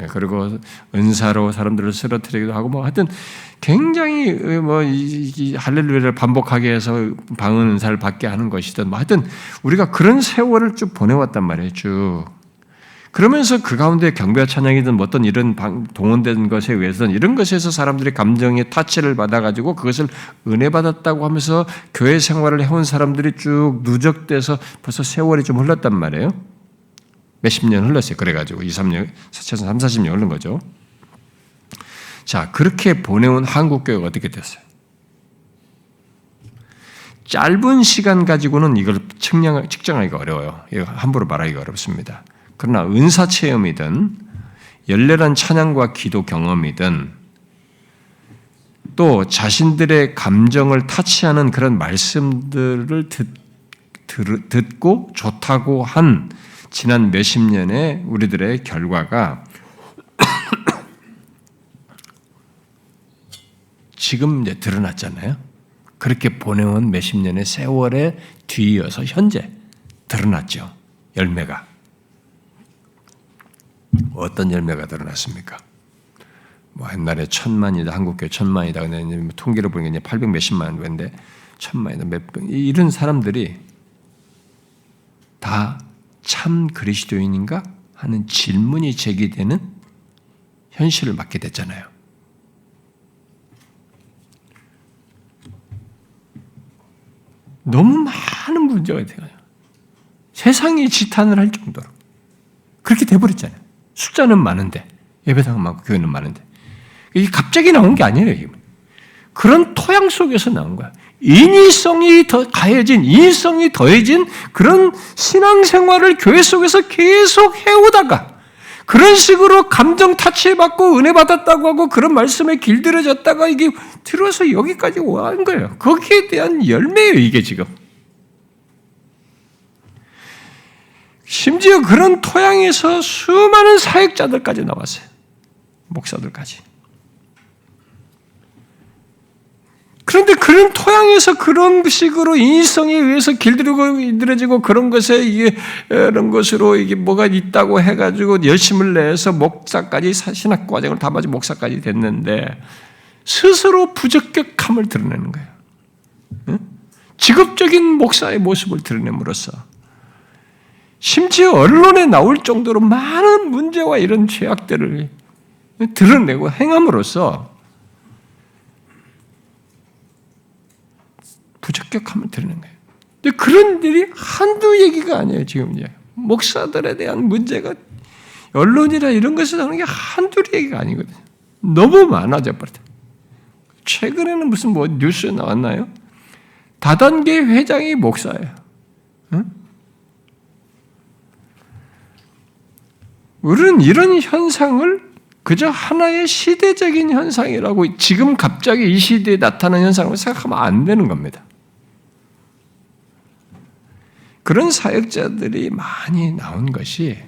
그리고 은사로 사람들을 쓰러뜨리기도 하고 뭐 하여튼 굉장히 뭐 이 할렐루야를 반복하게 해서 방언 은사를 받게 하는 것이든 뭐 하여튼 우리가 그런 세월을 쭉 보내왔단 말이에요. 쭉. 그러면서 그 가운데 경배와 찬양이든 뭐 어떤 이런 동원된 것에 의해서는 이런 것에서 사람들의 감정의 타치를 받아가지고 그것을 은혜 받았다고 하면서 교회 생활을 해온 사람들이 쭉 누적돼서 벌써 세월이 좀 흘렀단 말이에요. 몇십 년 흘렀어요. 그래가지고 3, 40년 흐른 거죠. 자, 그렇게 보내온 한국교회가 어떻게 됐어요? 짧은 시간 가지고는 이걸 측정하기가 어려워요. 이거 함부로 말하기가 어렵습니다. 그러나 은사 체험이든 열렬한 찬양과 기도 경험이든 또 자신들의 감정을 타치하는 그런 말씀들을 듣고 좋다고 한 지난 몇십 년의 우리들의 결과가 지금 이제 드러났잖아요. 그렇게 보내온 몇십 년의 세월에 뒤이어서 현재 드러났죠. 열매가. 어떤 열매가 드러났습니까? 뭐 옛날에 1000만이다, 한국교회 1000만이다. 근데 통계를 보니까 이제 800 몇십만 인데 1000만이다. 이런 사람들이 다 참 그리스도인인가 하는 질문이 제기되는 현실을 맞게 됐잖아요. 너무 많은 문제가 돼요. 세상이 지탄을 할 정도로 그렇게 돼버렸잖아요. 숫자는 많은데 예배당은 많고 교회는 많은데 이게 갑자기 나온 게 아니에요. 이게. 그런 토양 속에서 나온 거야. 인위성이 더해진 그런 신앙생활을 교회 속에서 계속 해오다가 그런 식으로 감정 타치받고 은혜 받았다고 하고 그런 말씀에 길들여졌다가 이게 들어서 여기까지 온 거예요. 거기에 대한 열매예요. 이게 지금. 심지어 그런 토양에서 수많은 사역자들까지 나왔어요. 목사들까지. 그런데 그런 토양에서 그런 식으로 인위성에 의해서 길들여지고 그런 것에 이런 것으로 이게 뭐가 있다고 해가지고 열심을 내서 목사까지 신학 과정을 다 마치고 목사까지 됐는데 스스로 부적격함을 드러내는 거예요. 응? 직업적인 목사의 모습을 드러냄으로써 심지어 언론에 나올 정도로 많은 문제와 이런 죄악들을 드러내고 행함으로써 부적격함을 드리는 거예요. 근데 그런 일이 한두 얘기가 아니에요, 지금 이제. 목사들에 대한 문제가 언론이나 이런 것에 나오는 게 한두 얘기가 아니거든요. 너무 많아져 버렸다. 최근에는 무슨 뭐 뉴스에 나왔나요? 다단계 회장이 목사예요. 응? 우리는 이런 현상을 그저 하나의 시대적인 현상이라고 지금 갑자기 이 시대에 나타나는 현상으로 생각하면 안 되는 겁니다. 그런 사역자들이 많이 나온 것이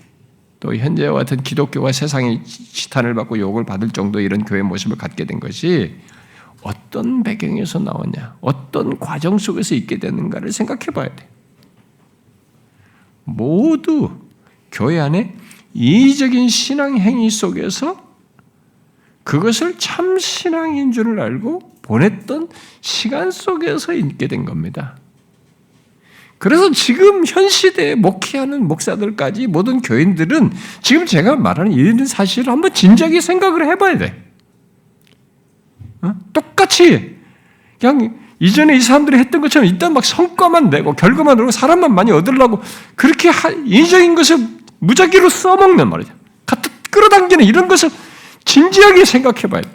또 현재와 같은 기독교가 세상에 지탄을 받고 욕을 받을 정도의 이런 교회 모습을 갖게 된 것이 어떤 배경에서 나오냐, 어떤 과정 속에서 있게 되는가를 생각해 봐야 돼. 모두 교회 안에 이의적인 신앙 행위 속에서 그것을 참 신앙인 줄을 알고 보냈던 시간 속에서 있게 된 겁니다. 그래서 지금 현 시대에 목회하는 목사들까지 모든 교인들은 지금 제가 말하는 이런 사실을 한번 진지하게 생각을 해봐야 돼. 똑같이 그냥 이전에 이 사람들이 했던 것처럼 일단 막 성과만 내고 결과만 내고 사람만 많이 얻으려고 그렇게 인위적인 것을 무작위로 써먹는 말이죠. 갖다 끌어당기는 이런 것을 진지하게 생각해봐야 돼.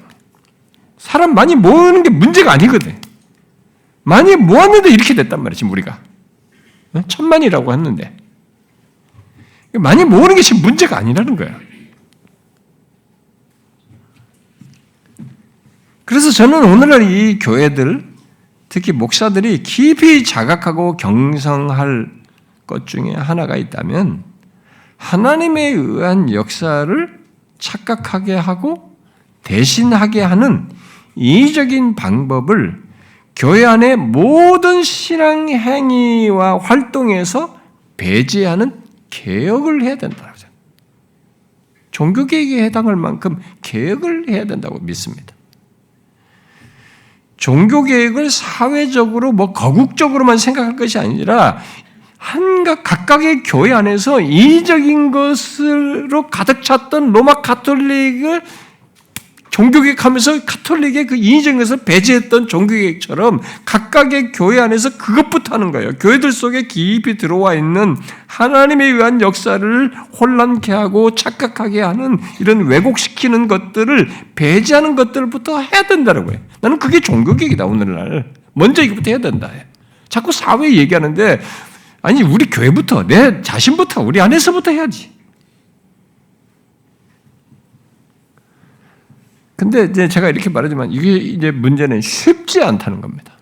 사람 많이 모으는 게 문제가 아니거든. 많이 모았는데 이렇게 됐단 말이지 우리가. 1000만이라고 했는데 많이 모으는 게 지금 문제가 아니라는 거야. 그래서 저는 오늘날 이 교회들, 특히 목사들이 깊이 자각하고 경성할 것 중에 하나가 있다면 하나님에 의한 역사를 착각하게 하고 대신하게 하는 이의적인 방법을 교회 안의 모든 신앙 행위와 활동에서 배제하는 개혁을 해야 된다고 하죠. 종교개혁에 해당할 만큼 개혁을 해야 된다고 믿습니다. 종교개혁을 사회적으로 거국적으로만 생각할 것이 아니라 각각의 교회 안에서 이의적인 것으로 가득 찼던 로마 가톨릭을 종교개혁하면서 가톨릭의 그 이의적인 것을 배제했던 종교개혁처럼 각각의 교회 안에서 그것부터 하는 거예요. 교회들 속에 깊이 들어와 있는 하나님에 의한 역사를 혼란케 하고 착각하게 하는 이런 왜곡시키는 것들을 배제하는 것들부터 해야 된다는 거예요. 나는 그게 종교개혁이다, 오늘날. 먼저 이것부터 해야 된다. 자꾸 사회 얘기하는데 아니 우리 교회부터, 내 자신부터, 우리 안에서부터 해야지. 근데 이제 제가 이렇게 말하지만 이게 이제 문제는 쉽지 않다는 겁니다.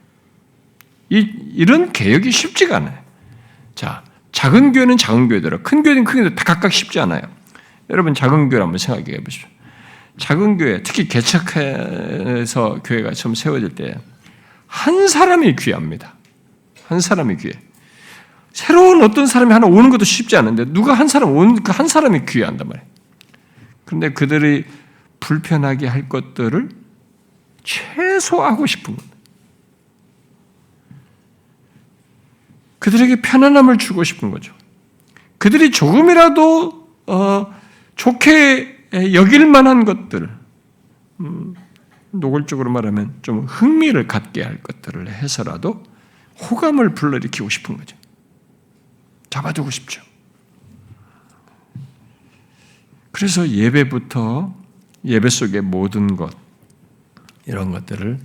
이런 개혁이 쉽지가 않아요. 자, 작은 교회는 작은 교회대로, 큰 교회는 큰 교회대로 다 각각 쉽지 않아요. 여러분 작은 교회를 한번 생각해 보십시오. 작은 교회, 특히 개척해서 교회가 처음 세워질 때 한 사람이 귀합니다. 한 사람이 귀해. 새로운 어떤 사람이 하나 오는 것도 쉽지 않은데 누가 한 사람 오는 그 한 사람이 귀한단 말이에요. 그런데 그들이 불편하게 할 것들을 최소화하고 싶은 겁니다. 그들에게 편안함을 주고 싶은 거죠. 그들이 조금이라도 좋게 여길 만한 것들, 노골적으로 말하면 좀 흥미를 갖게 할 것들을 해서라도 호감을 불러일으키고 싶은 거죠. 잡아두고 싶죠. 그래서 예배부터 예배 속의 모든 것, 이런 것들을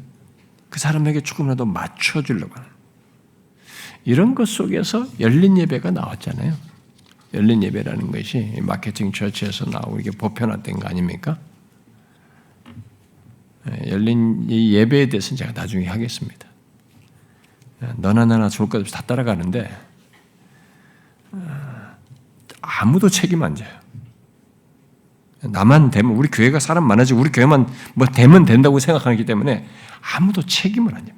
그 사람에게 조금이라도 맞춰주려고 하는 이런 것 속에서 열린 예배가 나왔잖아요. 열린 예배라는 것이 마케팅 처치에서 나오고 이게 보편화된 거 아닙니까? 열린 이 예배에 대해서는 제가 나중에 하겠습니다. 너나 나나 좋을 것 없이 다 따라가는데 아무도 책임 안 져요. 나만 되면, 우리 교회가 사람 많아지고 우리 교회만 되면 된다고 생각하기 때문에 아무도 책임을 안 집니다.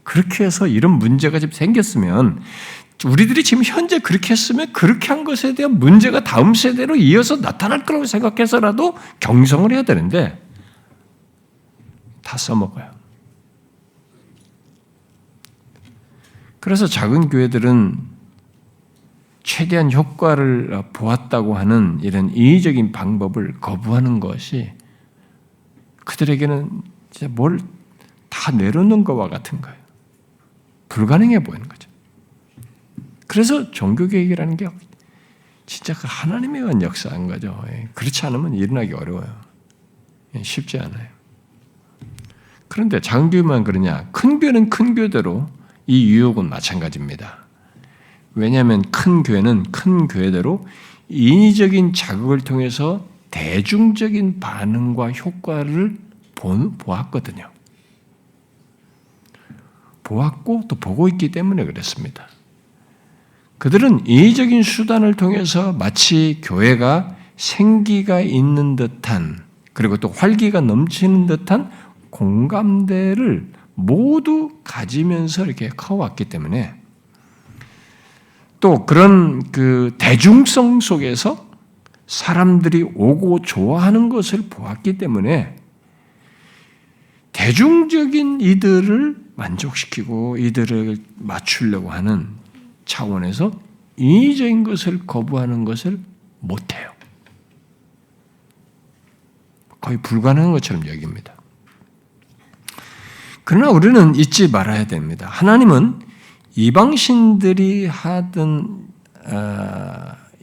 그렇게 해서 이런 문제가 지금 생겼으면, 우리들이 지금 현재 그렇게 했으면 그렇게 한 것에 대한 문제가 다음 세대로 이어서 나타날 거라고 생각해서라도 경성을 해야 되는데 다 써먹어요. 그래서 작은 교회들은 최대한 효과를 보았다고 하는 이런 이의적인 방법을 거부하는 것이 그들에게는 진짜 뭘 다 내려놓는 것과 같은 거예요. 불가능해 보이는 거죠. 그래서 종교개혁이라는 게 진짜 그 하나님에 의한 역사인 거죠. 그렇지 않으면 일어나기 어려워요. 쉽지 않아요. 그런데 작은 교회만 그러냐? 큰 교회는 큰 교회대로 이 유혹은 마찬가지입니다. 왜냐하면 큰 교회는 큰 교회대로 인위적인 자극을 통해서 대중적인 반응과 효과를 보았거든요. 보았고 또 보고 있기 때문에 그랬습니다. 그들은 인위적인 수단을 통해서 마치 교회가 생기가 있는 듯한, 그리고 또 활기가 넘치는 듯한 공감대를 모두 가지면서 이렇게 커왔기 때문에, 또 그런 그 대중성 속에서 사람들이 오고 좋아하는 것을 보았기 때문에 대중적인 이들을 만족시키고 이들을 맞추려고 하는 차원에서 인위적인 것을 거부하는 것을 못해요. 거의 불가능한 것처럼 여깁니다. 그러나 우리는 잊지 말아야 됩니다. 하나님은 이방신들이 하던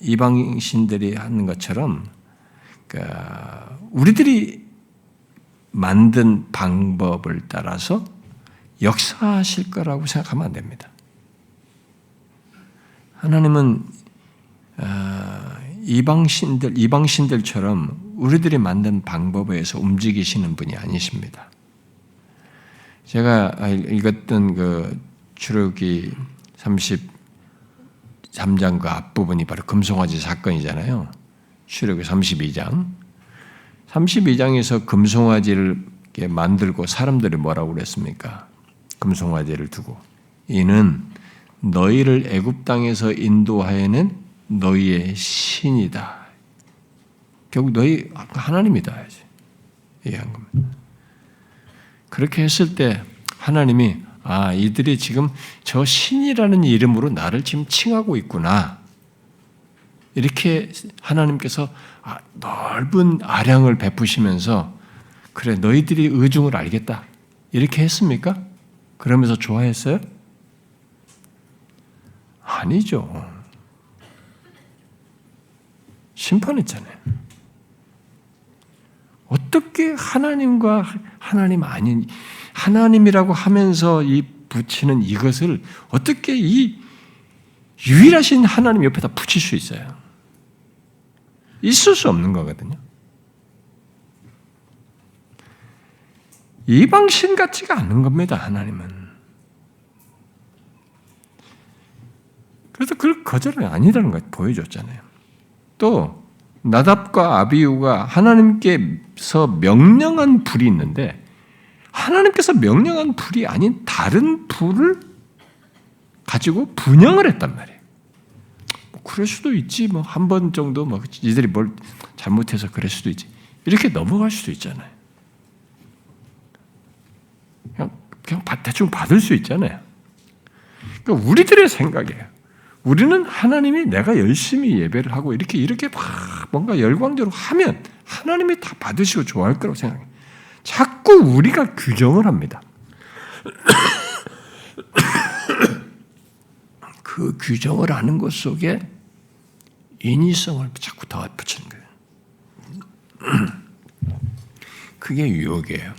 이방신들이 하는 것처럼 우리들이 만든 방법을 따라서 역사하실 거라고 생각하면 안 됩니다. 하나님은 이방신들처럼 우리들이 만든 방법에 의해서 움직이시는 분이 아니십니다. 제가 읽었던 그 출애굽기 33장 그 앞부분이 바로 금송아지 사건이잖아요. 출애굽기 32장. 32장에서 금송아지를 만들고 사람들이 뭐라고 그랬습니까? 금송아지를 두고 이는 너희를 애굽 땅에서 인도하여낸 너희의 신이다. 결국 너희 하나님이다. 이해한 겁니다. 그렇게 했을 때 하나님이 이들이 지금 저 신이라는 이름으로 나를 지금 칭하고 있구나. 이렇게 하나님께서 넓은 아량을 베푸시면서 그래 너희들이 의중을 알겠다. 이렇게 했습니까? 그러면서 좋아했어요? 아니죠. 심판했잖아요. 어떻게 하나님과 하나님 아닌 하나님이라고 하면서 이 붙이는 이것을 어떻게 이 유일하신 하나님 옆에다 붙일 수 있어요? 있을 수 없는 거거든요. 이방신 같지가 않은 겁니다. 하나님은. 그래서 그걸 거절이 아니라는 걸 보여줬잖아요. 또 나답과 아비후가 하나님께서 명령한 불이 있는데 하나님께서 명령한 불이 아닌 다른 불을 가지고 분향을 했단 말이에요. 그럴 수도 있지. 한 번 정도 이들이 뭘 잘못해서 그럴 수도 있지. 이렇게 넘어갈 수도 있잖아요. 그냥 대충 받을 수 있잖아요. 그러니까 우리들의 생각이에요. 우리는 하나님이 내가 열심히 예배를 하고 이렇게 막 뭔가 열광적으로 하면 하나님이 다 받으시고 좋아할 거라고 생각해요. 자꾸 우리가 규정을 합니다. 그 규정을 하는 것 속에 인위성을 자꾸 더 붙이는 거예요. 그게 유혹이에요.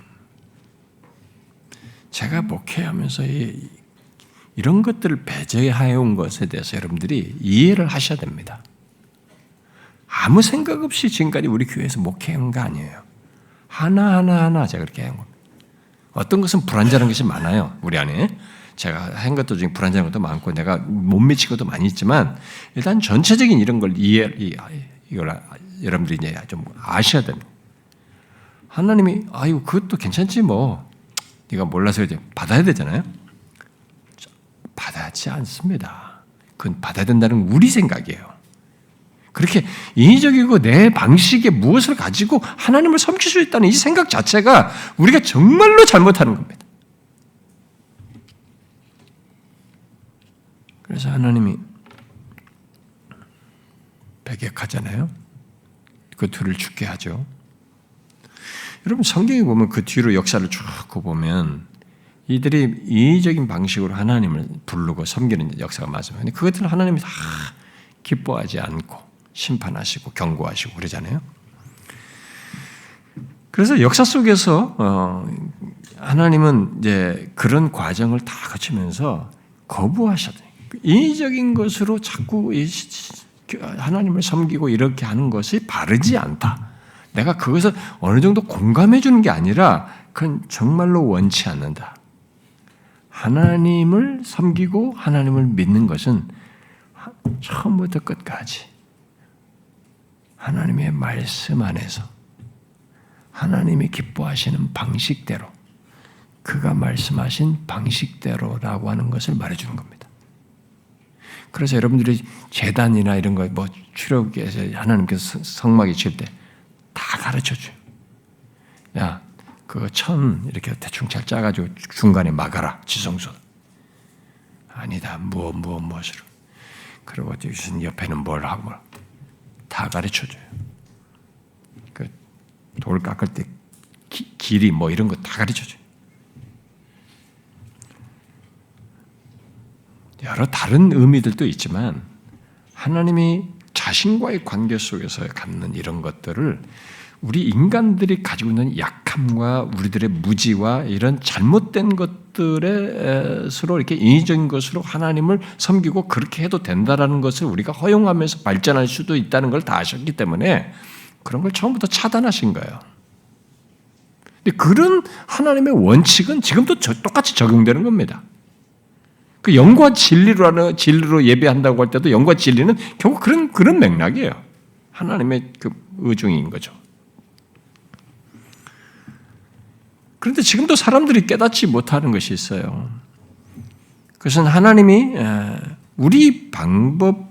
제가 목회하면서 이런 것들을 배제해온 것에 대해서 여러분들이 이해를 하셔야 됩니다. 아무 생각 없이 지금까지 우리 교회에서 목회한 거 아니에요. 하나하나 제가 그렇게 한 겁니다. 어떤 것은 불완전한 것이 많아요. 우리 안에. 제가 한 것도 중에 불완전한 것도 많고 내가 못 미친 것도 많이 있지만 일단 전체적인 이런 걸 이걸 여러분들이 이제 좀 아셔야 됩니다. 하나님이 그것도 괜찮지 뭐. 네가 몰라서 이제 받아야 되잖아요. 받아야지 않습니다. 그건 받아야 된다는 우리 생각이에요. 그렇게 인위적이고 내 방식에 무엇을 가지고 하나님을 섬길 수 있다는 이 생각 자체가 우리가 정말로 잘못하는 겁니다. 그래서 하나님이 배격하잖아요. 그 둘을 죽게 하죠. 여러분 성경에 보면 그 뒤로 역사를 쭉 보면 이들이 인위적인 방식으로 하나님을 부르고 섬기는 역사가 맞아요. 근데 그것들을 하나님이 다 기뻐하지 않고 심판하시고 경고하시고 그러잖아요. 그래서 역사 속에서 하나님은 이제 그런 과정을 다 거치면서 거부하셨어요. 인위적인 것으로 자꾸 하나님을 섬기고 이렇게 하는 것이 바르지 않다. 내가 그것을 어느 정도 공감해 주는 게 아니라 그건 정말로 원치 않는다. 하나님을 섬기고 하나님을 믿는 것은 처음부터 끝까지 하나님의 말씀 안에서 하나님이 기뻐하시는 방식대로 그가 말씀하신 방식대로라고 하는 것을 말해주는 겁니다. 그래서 여러분들이 제단이나 이런 거 출애굽기에서 하나님께서 성막에 칠 때 다 가르쳐줘요. 야, 그 천 이렇게 대충 잘 짜가지고 중간에 막아라. 지성소. 아니다. 무엇으로. 그리고 옆에는 뭘 하고 다 가르쳐줘요. 그 돌 깎을 때 길이 이런 거 다 가르쳐줘요. 여러 다른 의미들도 있지만 하나님이 자신과의 관계 속에서 갖는 이런 것들을 우리 인간들이 가지고 있는 약함과 우리들의 무지와 이런 잘못된 것들에 서로 이렇게 인위적인 것으로 하나님을 섬기고 그렇게 해도 된다라는 것을 우리가 허용하면서 발전할 수도 있다는 걸 다 아셨기 때문에 그런 걸 처음부터 차단하신 거예요. 근데 그런 하나님의 원칙은 지금도 똑같이 적용되는 겁니다. 그 영과 진리로 예배한다고 할 때도 영과 진리는 결국 그런 맥락이에요. 하나님의 그 의중인 거죠. 그런데 지금도 사람들이 깨닫지 못하는 것이 있어요. 그것은 하나님이 우리 방법대로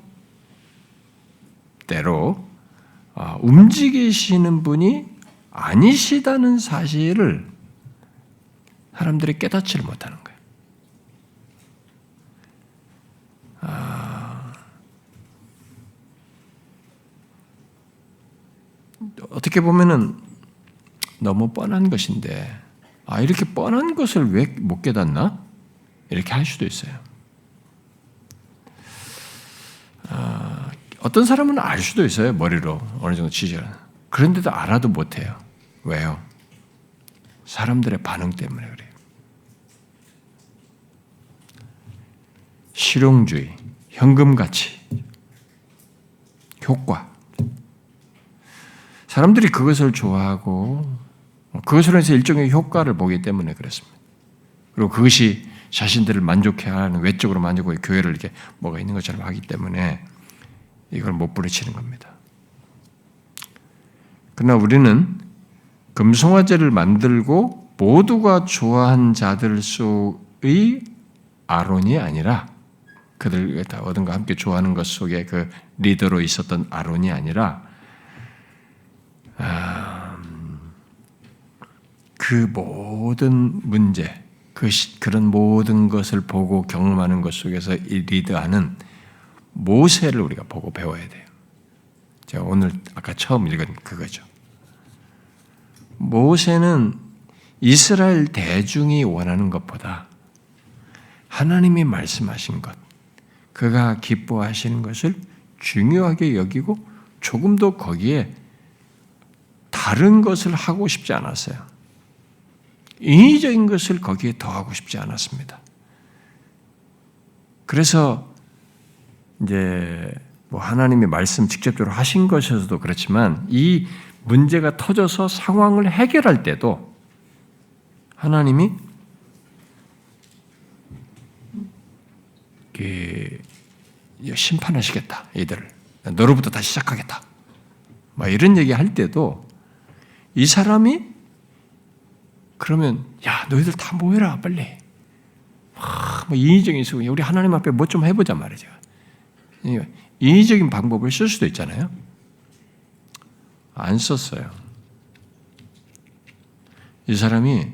움직이시는 분이 아니시다는 사실을 사람들이 깨닫지를 못하는 거예요. 어떻게 보면은 너무 뻔한 것인데, 이렇게 뻔한 것을 왜 못 깨닫나? 이렇게 할 수도 있어요. 어떤 사람은 알 수도 있어요. 머리로 어느 정도 지지를. 그런데도 알아도 못해요. 왜요? 사람들의 반응 때문에 그래요. 실용주의, 현금가치, 효과. 사람들이 그것을 좋아하고 그것으로 해서 일종의 효과를 보기 때문에 그렇습니다. 그리고 그것이 자신들을 만족해 하는, 외적으로 만족하고 교회를 이렇게 뭐가 있는 것처럼 하기 때문에 이걸 못 부딪히는 겁니다. 그러나 우리는 금송아지를 만들고 모두가 좋아한 자들 속의 아론이 아니라, 그들 어딘가 함께 좋아하는 것 속에 그 리더로 있었던 아론이 아니라, 그 모든 문제, 그런 모든 것을 보고 경험하는 것 속에서 이 리드하는 모세를 우리가 보고 배워야 돼요. 제가 오늘 아까 처음 읽은 그거죠. 모세는 이스라엘 대중이 원하는 것보다 하나님이 말씀하신 것, 그가 기뻐하시는 것을 중요하게 여기고 조금도 거기에 다른 것을 하고 싶지 않았어요. 인위적인 것을 거기에 더하고 싶지 않았습니다. 그래서 이제 뭐 하나님이 말씀 직접적으로 하신 것에서도 그렇지만 이 문제가 터져서 상황을 해결할 때도 하나님이 심판하시겠다. 이들을. 너로부터 다시 시작하겠다. 막 이런 얘기 할 때도 이 사람이 그러면 야 너희들 다 모여라 빨리. 뭐 인위적인 수고 우리 하나님 앞에 뭐 좀 해보자 말이죠. 인위적인 방법을 쓸 수도 있잖아요. 안 썼어요. 이 사람이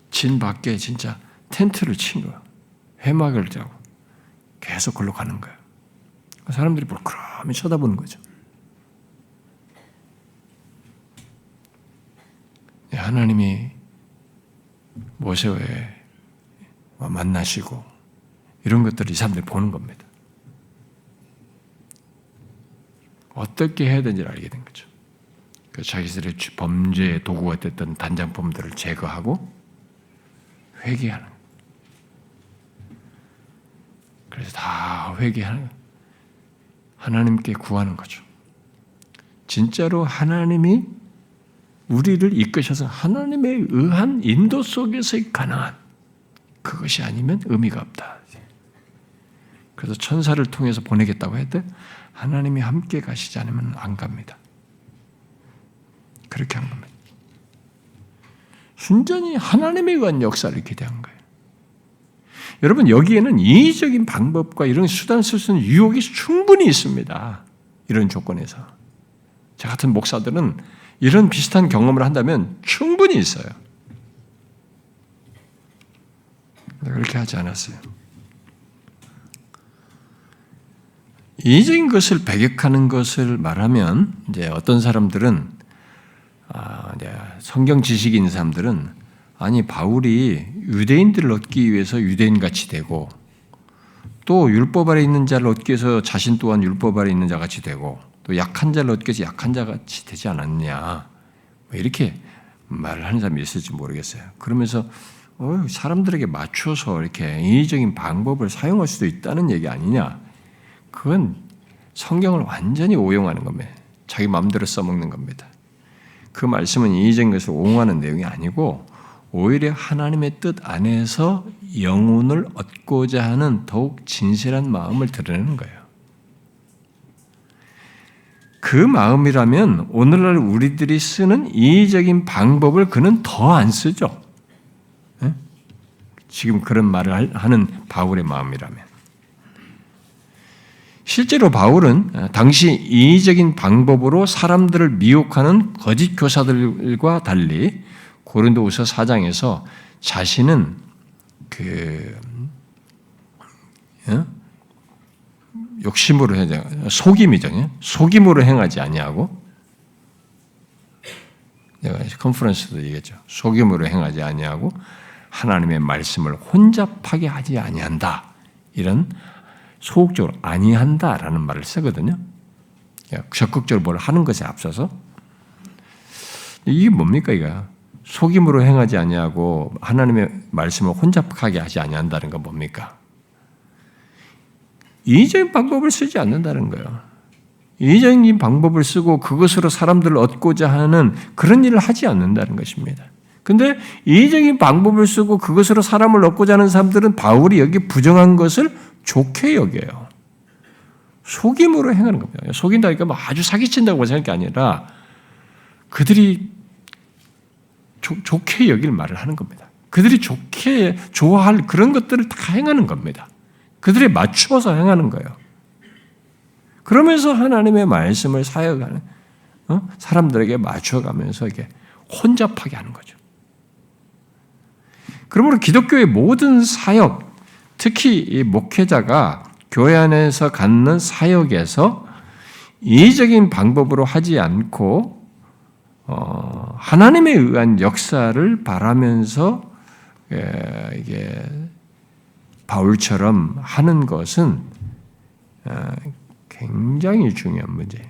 진 밖에 진짜 텐트를 친 거야. 회막을 짜고 계속 걸로 가는 거야. 사람들이 그러면 쳐다보는 거죠. 하나님이 모세와 만나시고 이런 것들을 이 사람들이 보는 겁니다. 어떻게 해야 되는지를 알게 된 거죠. 자기들의 범죄의 도구가 됐던 단장품들을 제거하고 회개하는. 그래서 다 회개하는, 하나님께 구하는 거죠. 진짜로 하나님이 우리를 이끄셔서 하나님에 의한 인도 속에서의 가능한 그것이 아니면 의미가 없다. 그래서 천사를 통해서 보내겠다고 했대 하나님이 함께 가시지 않으면 안 갑니다. 그렇게 한 겁니다. 순전히 하나님에 의한 역사를 기대한 거예요. 여러분 여기에는 인위적인 방법과 이런 수단을 쓸 수 있는 유혹이 충분히 있습니다. 이런 조건에서. 저 같은 목사들은 이런 비슷한 경험을 한다면 충분히 있어요. 그렇게 하지 않았어요. 인위적인 것을 배격하는 것을 말하면 이제 어떤 사람들은 성경 지식이 있는 사람들은 아니 바울이 유대인들을 얻기 위해서 유대인같이 되고 또 율법 아래 있는 자를 얻기 위해서 자신 또한 율법 아래 있는 자같이 되고 또 약한 자를 얻기 위해서 약한 자같이 되지 않았냐 이렇게 말을 하는 사람이 있을지 모르겠어요. 그러면서 사람들에게 맞춰서 이렇게 인위적인 방법을 사용할 수도 있다는 얘기 아니냐. 그건 성경을 완전히 오용하는 겁니다. 자기 마음대로 써먹는 겁니다. 그 말씀은 인위적인 것을 옹호하는 내용이 아니고 오히려 하나님의 뜻 안에서 영혼을 얻고자 하는 더욱 진실한 마음을 드러내는 거예요. 그 마음이라면 오늘날 우리들이 쓰는 인위적인 방법을 그는 더 안 쓰죠. 지금 그런 말을 하는 바울의 마음이라면. 실제로 바울은 당시 인위적인 방법으로 사람들을 미혹하는 거짓 교사들과 달리 고린도후서 4장에서 자신은 욕심으로 속임으로 행하지 아니하고, 내가 컨퍼런스도 얘기했죠. 속임으로 행하지 아니하고 하나님의 말씀을 혼잡하게 하지 아니한다. 이런 소극적으로 아니한다라는 말을 쓰거든요. 적극적으로 뭘 하는 것에 앞서서. 이게 뭡니까 이거? 속임으로 행하지 아니하고 하나님의 말씀을 혼잡하게 하지 아니한다는 건 뭡니까? 인위적인 방법을 쓰지 않는다는 거예요. 인위적인 방법을 쓰고 그것으로 사람들을 얻고자 하는 그런 일을 하지 않는다는 것입니다. 근데 인위적인 방법을 쓰고 그것으로 사람을 얻고자 하는 사람들은 바울이 여기 부정한 것을 좋게 여겨요. 속임으로 행하는 겁니다. 속인다니까 아주 사기친다고 생각이 아니라 그들이 좋게 여길 말을 하는 겁니다. 그들이 좋게 좋아할 그런 것들을 다 행하는 겁니다. 그들에 맞추어서 행하는 거예요. 그러면서 하나님의 말씀을 사역하는 사람들에게 맞춰가면서 이게 혼잡하게 하는 거죠. 그러므로 기독교의 모든 사역, 특히 이 목회자가 교회 안에서 갖는 사역에서 인위적인 방법으로 하지 않고 하나님에 의한 역사를 바라면서 이게 바울처럼 하는 것은 굉장히 중요한 문제예요.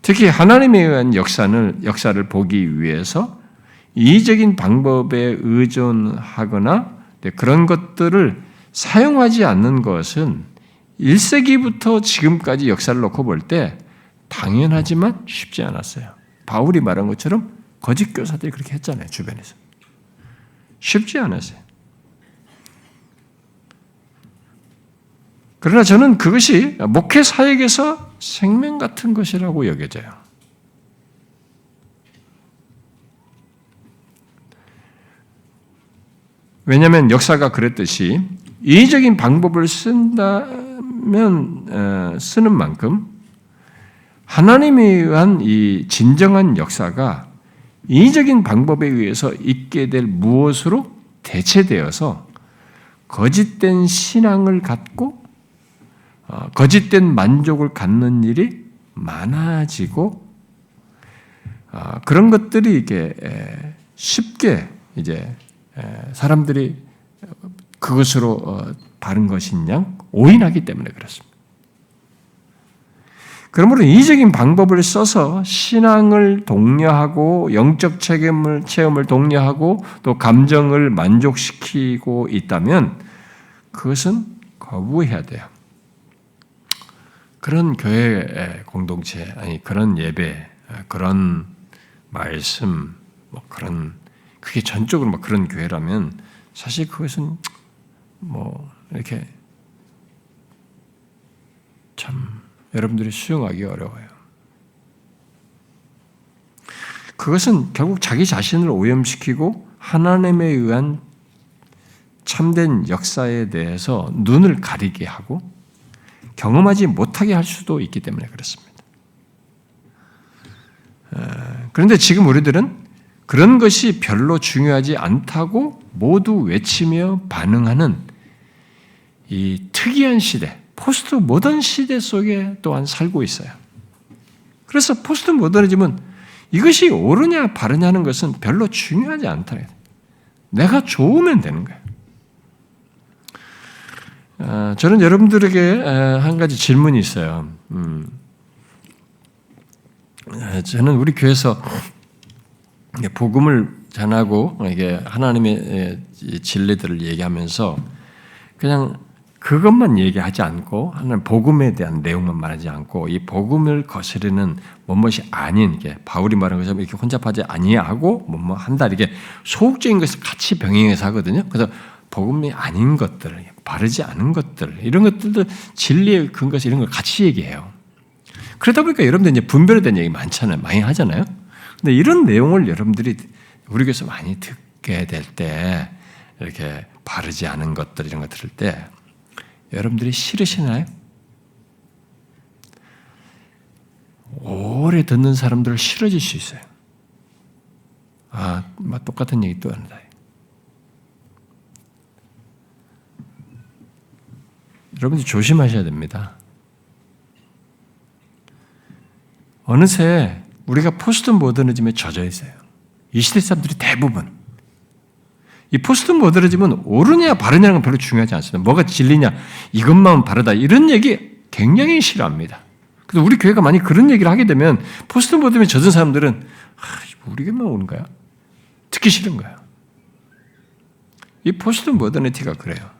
특히 하나님에 의한 역사를 보기 위해서 이의적인 방법에 의존하거나 그런 것들을 사용하지 않는 것은 1세기부터 지금까지 역사를 놓고 볼 때 당연하지만 쉽지 않았어요. 바울이 말한 것처럼 거짓 교사들이 그렇게 했잖아요. 주변에서. 쉽지 않았어요. 그러나 저는 그것이 목회 사역에서 생명 같은 것이라고 여겨져요. 왜냐하면 역사가 그랬듯이 인위적인 방법을 쓰는 만큼 하나님에 의한 이 진정한 역사가 인위적인 방법에 의해서 있게 될 무엇으로 대체되어서 거짓된 신앙을 갖고 거짓된 만족을 갖는 일이 많아지고 그런 것들이 이게 쉽게 이제 사람들이 그것으로 바른 것인 양 오인하기 때문에 그렇습니다. 그러므로 인위적인 방법을 써서 신앙을 독려하고 영적 체험을 독려하고 또 감정을 만족시키고 있다면 그것은 거부해야 돼요. 그런 교회 공동체, 그런 예배, 그런 말씀, 그게 전적으로 그런 교회라면 사실 그것은 이렇게 참 여러분들이 수용하기 어려워요. 그것은 결국 자기 자신을 오염시키고 하나님에 의한 참된 역사에 대해서 눈을 가리게 하고 경험하지 못하게 할 수도 있기 때문에 그렇습니다. 그런데 지금 우리들은 그런 것이 별로 중요하지 않다고 모두 외치며 반응하는 이 특이한 시대, 포스트 모던 시대 속에 또한 살고 있어요. 그래서 포스트 모더니즘은 이것이 옳으냐 바르냐는 것은 별로 중요하지 않다. 내가 좋으면 되는 거예요. 저는 여러분들에게 한 가지 질문이 있어요. 저는 우리 교회에서 복음을 전하고 이게 하나님의 진리들을 얘기하면서 그냥 그것만 얘기하지 않고 하나님 복음에 대한 내용만 말하지 않고 이 복음을 거스르는 무엇이 아닌 게 바울이 말한 것처럼 이렇게 혼잡하지 아니하고 뭐 한다 이렇게 소극적인 것을 같이 병행해서 하거든요. 그래서 복음이 아닌 것들, 바르지 않은 것들 이런 것들도 진리의 근거에서 이런 걸 같이 얘기해요. 그러다 보니까 여러분들 이제 분별에 대한 얘기 많이 하잖아요. 근데 이런 내용을 여러분들이 우리 교회에서 많이 될 때, 이렇게 바르지 않은 것들, 이런 거 들을 때, 여러분들이 싫으시나요? 오래 듣는 사람들을 싫어질 수 있어요. 똑같은 얘기 또 한다. 여러분들 조심하셔야 됩니다. 어느새 우리가 포스트 모더니즘에 젖어 있어요. 이 시대 사람들이 대부분. 이 포스트 모더니즘은 옳으냐 바르냐는 건 별로 중요하지 않습니다. 뭐가 진리냐, 이것만 바르다, 이런 얘기 굉장히 싫어합니다. 그래서 우리 교회가 만약 그런 얘기를 하게 되면 포스트 모더니즘에 젖은 사람들은 우리게만 오는 거야? 듣기 싫은 거야. 이 포스트 모더니티가 그래요.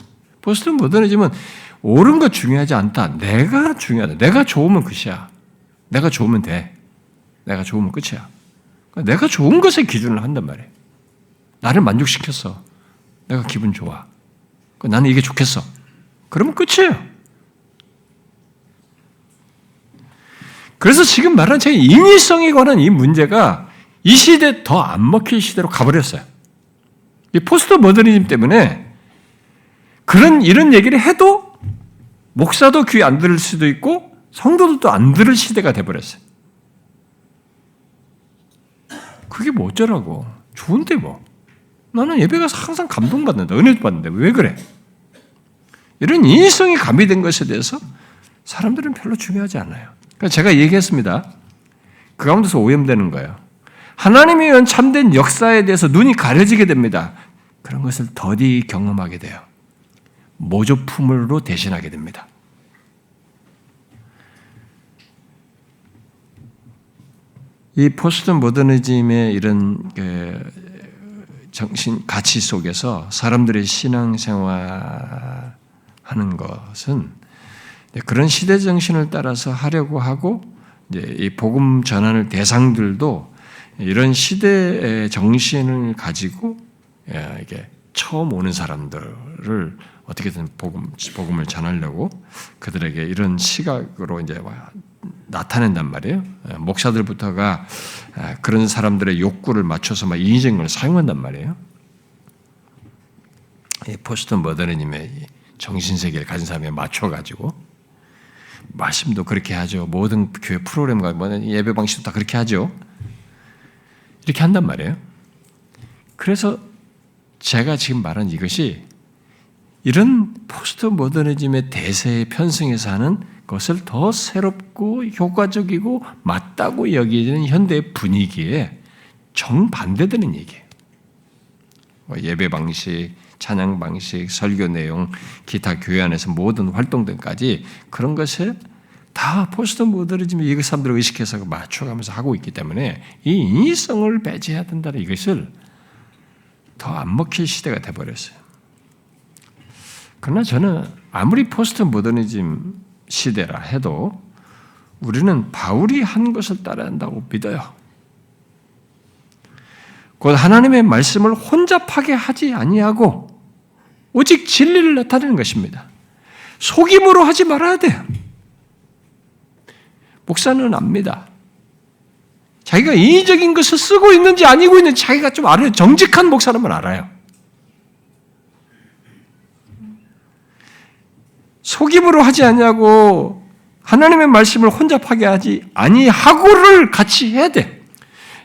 포스트 모더니즘은 옳은 거 중요하지 않다. 내가 중요하다. 내가 좋으면 끝이야. 내가 좋으면 돼. 내가 좋으면 끝이야. 내가 좋은 것에 기준을 한단 말이에요. 나를 만족시켰어. 내가 기분 좋아. 나는 이게 좋겠어. 그러면 끝이에요. 그래서 지금 말하는 제 인위성에 관한 이 문제가 이 시대에 더 안 먹힐 시대로 가버렸어요. 이 포스트 모더니즘 때문에 이런 얘기를 해도 목사도 귀 안 들을 수도 있고 성도들도 안 들을 시대가 돼버렸어요. 그게 뭐 어쩌라고. 좋은데 뭐. 나는 예배 가서 항상 감동받는다. 은혜도 받는다. 왜 그래? 이런 인위성이 가미된 것에 대해서 사람들은 별로 중요하지 않아요. 그러니까 제가 얘기했습니다. 그 가운데서 오염되는 거예요. 하나님이 위한 참된 역사에 대해서 눈이 가려지게 됩니다. 그런 것을 더디 경험하게 돼요. 모조품으로 대신하게 됩니다. 이 포스트 모더니즘의 이런 정신 가치 속에서 사람들의 신앙생활 하는 것은 그런 시대 정신을 따라서 하려고 하고 이제 이 복음 전하는 대상들도 이런 시대의 정신을 가지고 이게 처음 오는 사람들을 어떻게든 복음을 전하려고 그들에게 이런 시각으로 이제 나타낸단 말이에요. 목사들부터가 그런 사람들의 욕구를 맞춰서 막 인위적인 걸 사용한단 말이에요. 이 포스트 모더니즘의 정신세계를 가진 사람에 맞춰가지고 말씀도 그렇게 하죠. 모든 교회 프로그램과 예배 방식도 다 그렇게 하죠. 이렇게 한단 말이에요. 그래서 제가 지금 말한 이것이 이런 포스트 모더니즘의 대세에 편승해서 하는 것을 더 새롭고 효과적이고 맞다고 여기는 현대의 분위기에 정반대되는 얘기예요. 예배 방식, 찬양 방식, 설교 내용, 기타 교회 안에서 모든 활동들까지 그런 것에 다 포스트 모더니즘이 이 사람들을 의식해서 맞춰가면서 하고 있기 때문에 이 인위성을 배제해야 된다는 이것을 더 안 먹힐 시대가 돼버렸어요. 그러나 저는 아무리 포스트 모더니즘 시대라 해도 우리는 바울이 한 것을 따라야 한다고 믿어요. 곧 하나님의 말씀을 혼잡하게 하지 아니하고 오직 진리를 나타내는 것입니다. 속임으로 하지 말아야 돼요. 목사는 압니다. 자기가 인위적인 것을 쓰고 있는지 아니고 있는지 자기가 좀 알아요. 정직한 목사라면 알아요. 속임으로 하지 아니하고 하나님의 말씀을 혼잡하게 하지 아니하고를 같이 해야 돼.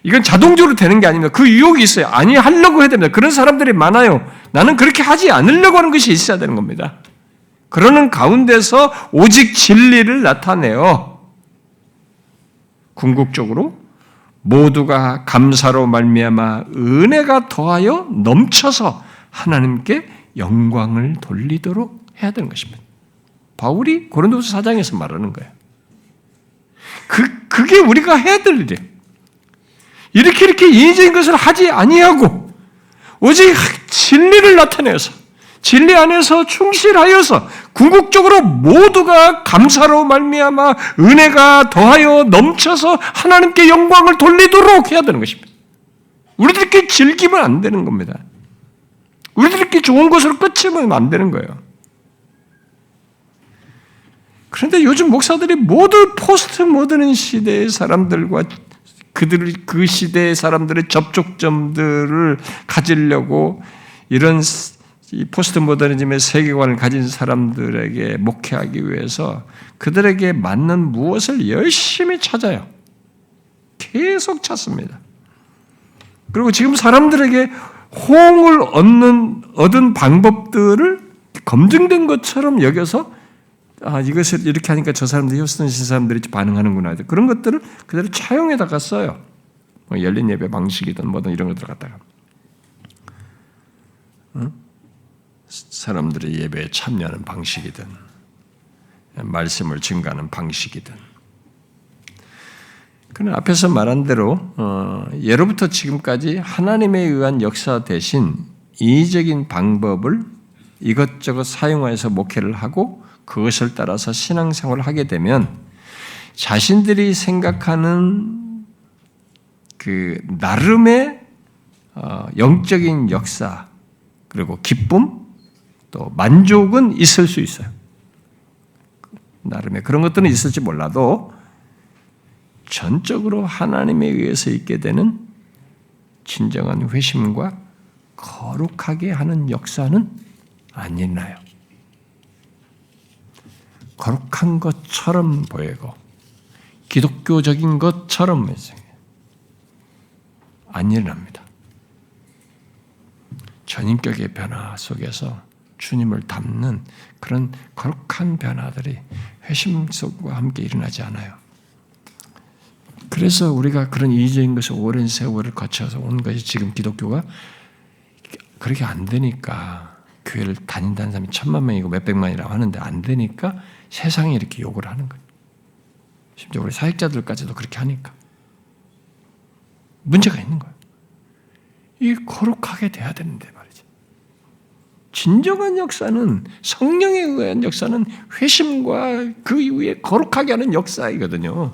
이건 자동적으로 되는 게 아닙니다. 그 유혹이 있어요. 아니하려고 해야 됩니다. 그런 사람들이 많아요. 나는 그렇게 하지 않으려고 하는 것이 있어야 되는 겁니다. 그러는 가운데서 오직 진리를 나타내어 궁극적으로 모두가 감사로 말미암아 은혜가 더하여 넘쳐서 하나님께 영광을 돌리도록 해야 되는 것입니다. 바울이 고린도서 4장에서 말하는 거예요. 그게 우리가 해야 될 일이에요. 이렇게 인위적인 것을 하지 아니하고 오직 진리를 나타내서 진리 안에서 충실하여서 궁극적으로 모두가 감사로 말미암아 은혜가 더하여 넘쳐서 하나님께 영광을 돌리도록 해야 되는 것입니다. 우리들끼리 즐기면 안 되는 겁니다. 우리들끼리 좋은 것으로 끝이면 안 되는 거예요. 그런데 요즘 목사들이 모두 포스트 모더는 시대의 사람들과 그 시대의 사람들의 접촉점들을 가지려고 이런 이 포스트 모더니즘의 세계관을 가진 사람들에게 목회하기 위해서 그들에게 맞는 무엇을 열심히 찾아요. 계속 찾습니다. 그리고 지금 사람들에게 호응을 얻은 방법들을 검증된 것처럼 여겨서 이것을 이렇게 하니까 저 사람들이 휴스턴 사람들이 반응하는구나. 그런 것들을 그대로 차용해다가 써요. 뭐 열린 예배 방식이든 뭐든 이런 것들 갖다가. 사람들의 예배에 참여하는 방식이든 말씀을 증가하는 방식이든. 그러나 앞에서 말한 대로 예로부터 지금까지 하나님에 의한 역사 대신 이의적인 방법을 이것저것 사용해서 목회를 하고 그것을 따라서 신앙생활을 하게 되면 자신들이 생각하는 그 나름의 영적인 역사 그리고 기쁨 또 만족은 있을 수 있어요. 나름의 그런 것들은 있을지 몰라도 전적으로 하나님에 의해서 있게 되는 진정한 회심과 거룩하게 하는 역사는 안 일어나요. 거룩한 것처럼 보이고 기독교적인 것처럼 안 일어납니다. 전인격의 변화 속에서 주님을 닮는 그런 거룩한 변화들이 회심 속과 함께 일어나지 않아요. 그래서 우리가 그런 이의적인 것을 오랜 세월을 거쳐서 온 것이 지금 기독교가 그렇게 안 되니까 교회를 다닌다는 사람이 1,000만 명이고 몇백만이라고 하는데 안 되니까 세상이 이렇게 욕을 하는 거예요. 심지어 우리 사역자들까지도 그렇게 하니까. 문제가 있는 거예요. 이게 거룩하게 돼야 되는데 말이지. 진정한 역사는 성령에 의한 역사는 회심과 그 이후에 거룩하게 하는 역사이거든요.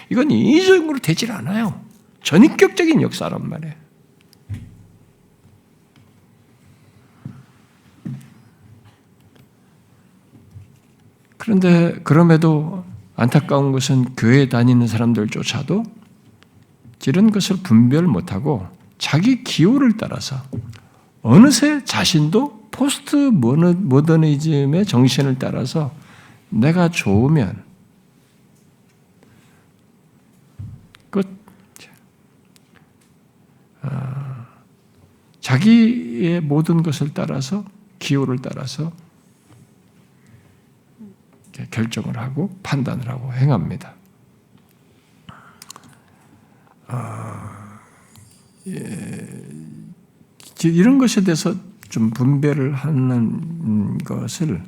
이건 인위적으로 되질 않아요. 전인격적인 역사란 말이에요. 그런데 그럼에도 안타까운 것은 교회 다니는 사람들조차도 이런 것을 분별 못하고 자기 기호를 따라서 어느새 자신도 포스트 모더니즘의 정신을 따라서 내가 좋으면 자기의 모든 것을 따라서 기호를 따라서 결정을 하고 판단을 하고 행합니다. 이런 것에 대해서 좀 분별을 하는 것을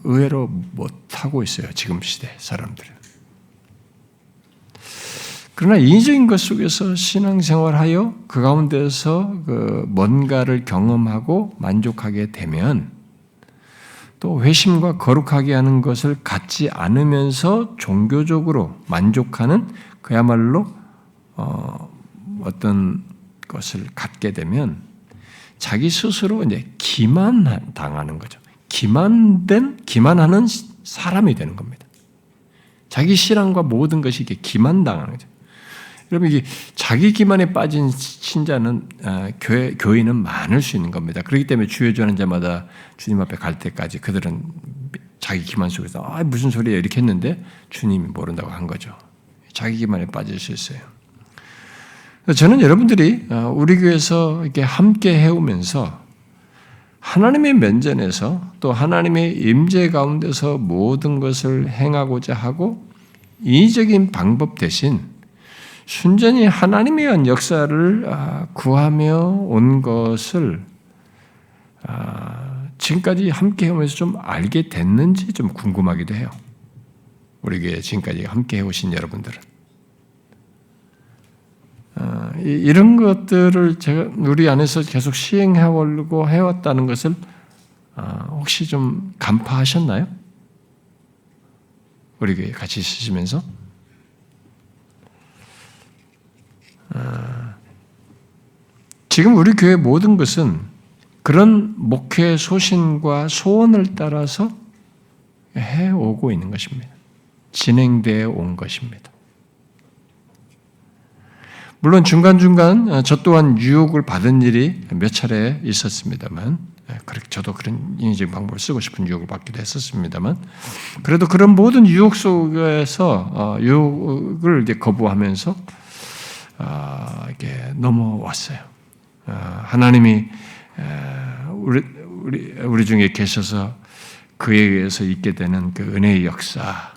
의외로 못하고 있어요. 지금 시대 사람들은. 그러나 인위적인 것 속에서 신앙생활하여 그 가운데서 뭔가를 경험하고 만족하게 되면 또 회심과 거룩하게 하는 것을 갖지 않으면서 종교적으로 만족하는 그야말로 어떤 것을 갖게 되면 자기 스스로 이제 기만당하는 거죠. 기만하는 사람이 되는 겁니다. 자기 신앙과 모든 것이 이게 기만당하는 거죠. 여러분 이게 자기 기만에 빠진 신자는 교인은 많을 수 있는 겁니다. 그렇기 때문에 주여주하는 자마다 주님 앞에 갈 때까지 그들은 자기 기만 속에서 무슨 소리야 이렇게 했는데 주님이 모른다고 한 거죠. 자기 기만에 빠질 수 있어요. 저는 여러분들이 우리 교회에서 이렇게 함께 해오면서 하나님의 면전에서 또 하나님의 임재 가운데서 모든 것을 행하고자 하고 인위적인 방법 대신 순전히 하나님에 의한 역사를 구하며 온 것을 지금까지 함께 해오면서 좀 알게 됐는지 좀 궁금하기도 해요. 우리 교회 지금까지 함께 해오신 여러분들은. 이런 것들을 제가 우리 안에서 계속 시행해오려고 해왔다는 것을 혹시 좀 간파하셨나요? 우리 교회 같이 있으시면서? 지금 우리 교회 모든 것은 그런 목회 소신과 소원을 따라서 해오고 있는 것입니다. 진행되어 온 것입니다. 물론 중간중간 저 또한 유혹을 받은 일이 몇 차례 있었습니다만, 저도 그런 인위적인 방법을 쓰고 싶은 유혹을 받기도 했었습니다만, 그래도 그런 모든 유혹 속에서 유혹을 이제 거부하면서 이렇게 넘어왔어요. 하나님이 우리 중에 계셔서 그에 의해서 있게 되는 그 은혜의 역사,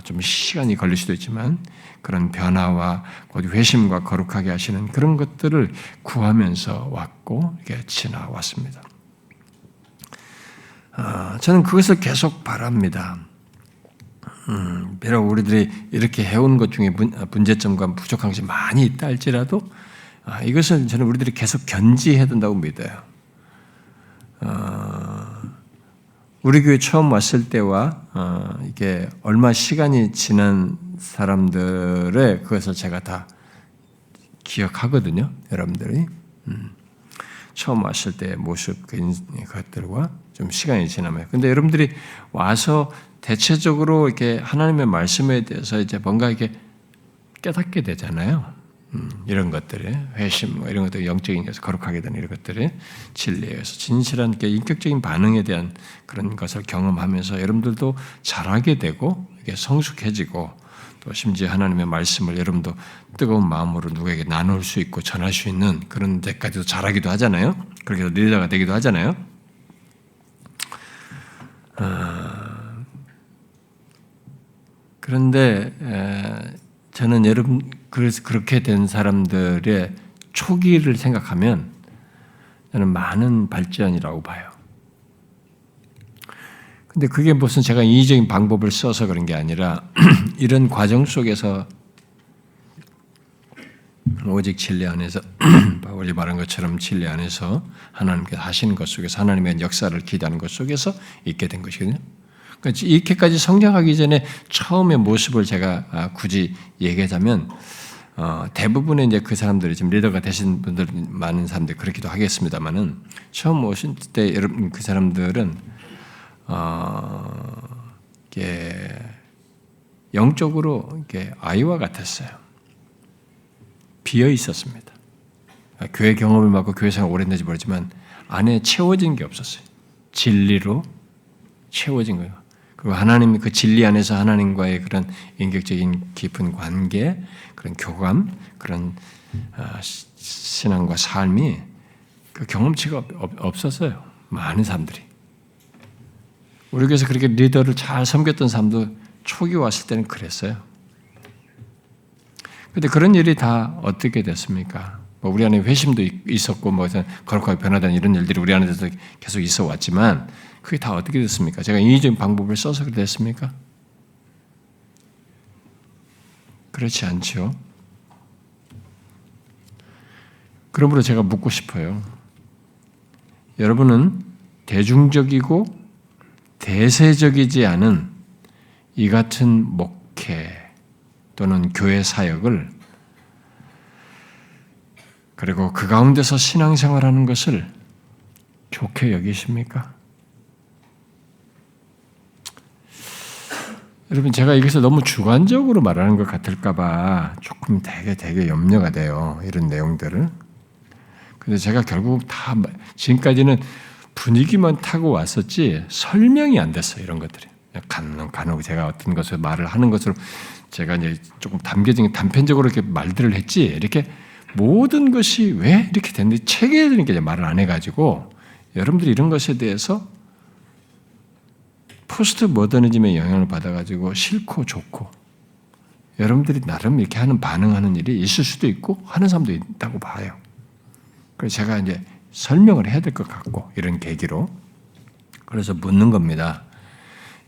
좀 시간이 걸릴 수도 있지만 그런 변화와 회심과 거룩하게 하시는 그런 것들을 구하면서 왔고 이게 지나왔습니다. 저는 그것을 계속 바랍니다. 비록 우리들이 이렇게 해온 것 중에 문제점과 부족한 것이 많이 있다 할지라도 이것은 저는 우리들이 계속 견지해야 된다고 믿어요. 우리 교회 처음 왔을 때와 이게 얼마 시간이 지난 사람들의 그것을 제가 다 기억하거든요. 여러분들이 처음 왔을 때의 모습 그것들과 좀 시간이 지나면. 근데 여러분들이 와서 대체적으로 이렇게 하나님의 말씀에 대해서 이제 뭔가 이렇게 깨닫게 되잖아요. 이런 것들이 회심 이런 것들 영적인 것에서 거룩하게 되는 이런 것들이 진리에서 진실한 인격적인 반응에 대한 그런 것을 경험하면서 여러분들도 잘하게 되고 이게 성숙해지고 또 심지어 하나님의 말씀을 여러분도 뜨거운 마음으로 누구에게 나눌 수 있고 전할 수 있는 그런 데까지도 잘하기도 하잖아요. 그렇게 해서 리더가 되기도 하잖아요. 그런데 저는 여러분 그래서 그렇게 된 사람들의 초기를 생각하면 저는 많은 발전이라고 봐요. 근데 그게 무슨 제가 인위적인 방법을 써서 그런 게 아니라 이런 과정 속에서 오직 진리 안에서 바울이 말한 것처럼 진리 안에서 하나님께서 하시는 것 속에서 하나님의 역사를 기대하는 것 속에서 있게 된 것이거든요. 그러니까 이렇게까지 성장하기 전에 처음의 모습을 제가 굳이 얘기하자면 대부분의 이제 그 사람들이 지금 리더가 되신 분들 많은 사람들이 그렇기도 하겠습니다만은 처음 오신 때 여러분 그 사람들은 이게 영적으로 이게 아이와 같았어요. 비어 있었습니다. 교회 경험을 받고 교회 생활 오래 했는지 모르지만 안에 채워진 게 없었어요. 진리로 채워진 거예요. 그리고 하나님 그 진리 안에서 하나님과의 그런 인격적인 깊은 관계, 그런 교감, 그런 신앙과 삶이 그 경험치가 없었어요. 많은 사람들이. 우리 교회에서 그렇게 리더를 잘 섬겼던 사람도 초기 왔을 때는 그랬어요. 그런데 그런 일이 다 어떻게 됐습니까? 뭐 우리 안에 회심도 있었고 뭐 거룩하게 변화되는 이런 일들이 우리 안에서 계속 있어 왔지만 그게 다 어떻게 됐습니까? 제가 인위적인 방법을 써서 됐습니까? 그렇지 않죠. 그러므로 제가 묻고 싶어요. 여러분은 대중적이고 대세적이지 않은 이 같은 목회 또는 교회 사역을 그리고 그 가운데서 신앙생활하는 것을 좋게 여기십니까? 여러분 제가 이것을 너무 주관적으로 말하는 것 같을까봐 조금 되게 염려가 돼요. 이런 내용들을. 근데 제가 결국 다 지금까지는 분위기만 타고 왔었지 설명이 안 됐어요. 이런 것들이. 간혹 제가 어떤 것을 말을 하는 것으로 제가 이제 조금 담겨진 단편적으로 이렇게 말들을 했지 이렇게 모든 것이 왜 이렇게 됐는지 책에 이렇게 말을 안 해가지고 여러분들이 이런 것에 대해서 포스트 모더니즘의 영향을 받아가지고 싫고 좋고 여러분들이 나름 이렇게 하는 반응하는 일이 있을 수도 있고 하는 사람도 있다고 봐요. 그래서 제가 이제 설명을 해야 될 것 같고 이런 계기로 그래서 묻는 겁니다.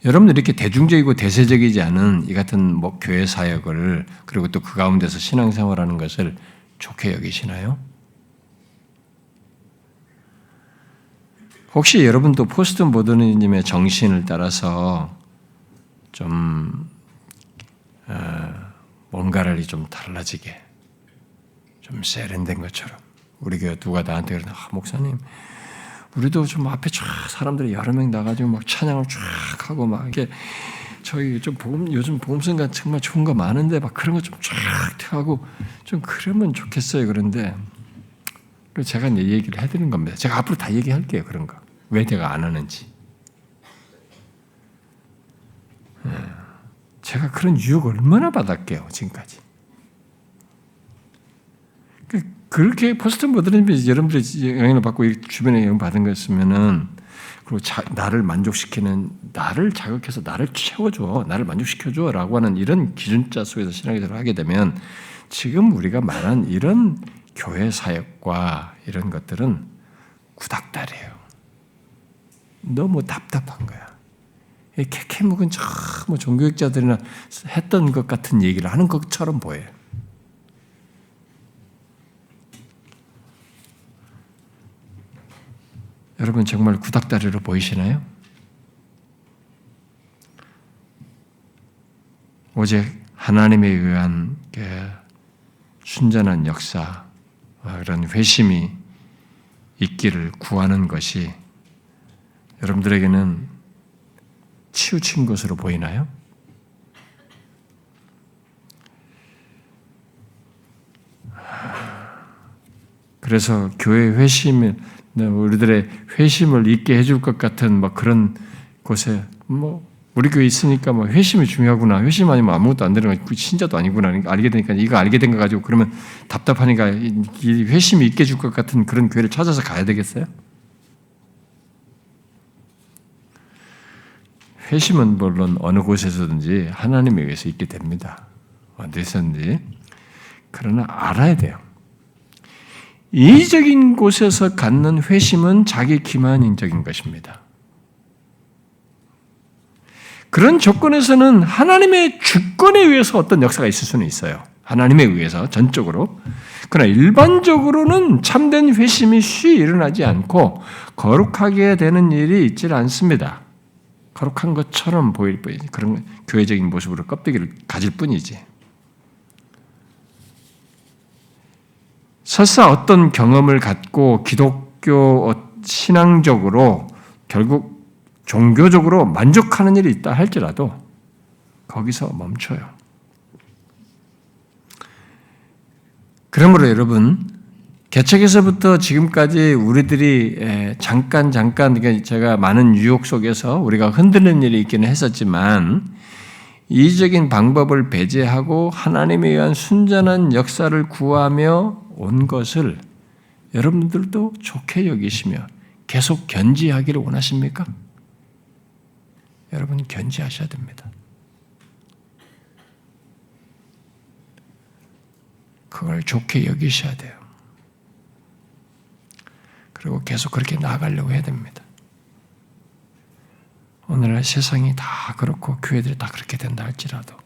여러분들 이렇게 대중적이고 대세적이지 않은 이 같은 교회 사역을 그리고 또 그 가운데서 신앙생활하는 것을 좋게 여기시나요? 혹시 여러분도 포스트 모더니즘의 정신을 따라서 좀 뭔가를 좀 달라지게 좀 세련된 것처럼 우리 교회 누가 나한테 그러나 목사님 우리도 좀 앞에 쫙 사람들이 여러 명 나가지고 막 찬양을 쫙 하고 막 이렇게 저희 좀 요즘 복음성가 정말 좋은 거 많은데 막 그런 거 좀 쫙 하고 좀 그러면 좋겠어요. 그런데 제가 내 얘기를 해드리는 겁니다. 제가 앞으로 다 얘기할게요. 그런 거. 왜 내가 안 하는지. 제가 그런 유혹 얼마나 받았게요. 지금까지. 그렇게 포스트 모더니즘에 여러분들이 영향을 받고 주변에 영향을 받은 거였으면은 그리고 나를 만족시키는, 나를 자극해서 나를 채워줘, 나를 만족시켜줘라고 하는 이런 기준자 속에서 신앙생활을 하게 되면 지금 우리가 말한 이런 교회 사역과 이런 것들은 구닥다리예요. 너무 답답한 거야. 캐캐묵은 뭐 종교학자들이나 했던 것 같은 얘기를 하는 것처럼 보여요. 여러분 정말 구닥다리로 보이시나요? 오직 하나님에 의한 순전한 역사, 그런 회심이 있기를 구하는 것이 여러분들에게는 치우친 것으로 보이나요? 그래서 교회 회심을 우리들의 회심을 있게 해줄 것 같은 뭐 그런 곳에 우리 교회 있으니까 뭐 회심이 중요하구나. 회심 아니면 아무것도 안 되는 거 신자도 아니구나. 알게 되니까 이거 알게 된 거 가지고 그러면 답답하니까 이 회심이 있게 해줄 것 같은 그런 교회를 찾아서 가야 되겠어요? 회심은 물론 어느 곳에서든지 하나님에 의해서 있게 됩니다. 어디서든지. 그러나 알아야 돼요. 이의적인 곳에서 갖는 회심은 자기 기만적인 것입니다. 그런 조건에서는 하나님의 주권에 의해서 어떤 역사가 있을 수는 있어요. 하나님에 의해서 전적으로. 그러나 일반적으로는 참된 회심이 쉬이 일어나지 않고 거룩하게 되는 일이 있지 않습니다. 거룩한 것처럼 보일 뿐이지. 그런 교회적인 모습으로 껍데기를 가질 뿐이지. 설사 어떤 경험을 갖고 기독교 신앙적으로 결국 종교적으로 만족하는 일이 있다 할지라도 거기서 멈춰요. 그러므로 여러분, 개척에서부터 지금까지 우리들이 잠깐 그러니까 제가 많은 유혹 속에서 우리가 흔들리는 일이 있기는 했었지만 이의적인 방법을 배제하고 하나님에 의한 순전한 역사를 구하며 온 것을 여러분들도 좋게 여기시며 계속 견지하기를 원하십니까? 여러분 견지하셔야 됩니다. 그걸 좋게 여기셔야 돼요. 그리고 계속 그렇게 나아가려고 해야 됩니다. 오늘날 세상이 다 그렇고 교회들이 다 그렇게 된다 할지라도,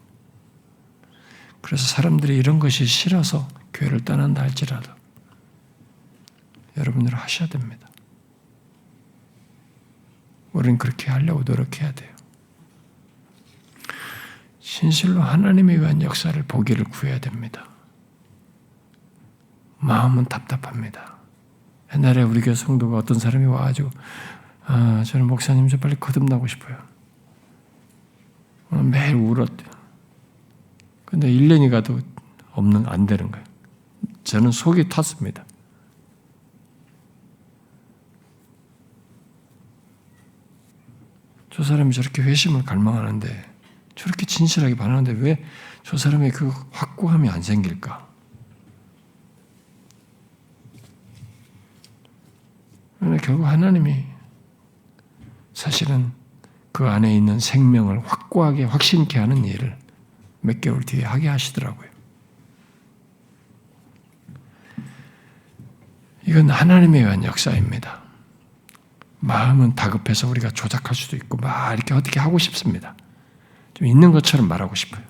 그래서 사람들이 이런 것이 싫어서 교회를 떠난다 할지라도 여러분들 하셔야 됩니다. 우리는 그렇게 하려고 노력해야 돼요. 진실로 하나님에 의한 역사를 보기를 구해야 됩니다. 마음은 답답합니다. 옛날에 우리 교회 성도가 어떤 사람이 와가지고 저는 목사님 좀 빨리 거듭나고 싶어요. 매일 울었대요. 근데 1년이 가도 안 되는 거예요. 저는 속이 탔습니다. 저 사람이 저렇게 회심을 갈망하는데, 저렇게 진실하게 반응하는데 왜 저 사람의 그 확고함이 안 생길까? 결국 하나님이 사실은 그 안에 있는 생명을 확고하게 확신케 하는 일을 몇 개월 뒤에 하게 하시더라고요. 이건 하나님에 의한 역사입니다. 마음은 다급해서 우리가 조작할 수도 있고 막 이렇게 어떻게 하고 싶습니다. 좀 있는 것처럼 말하고 싶어요.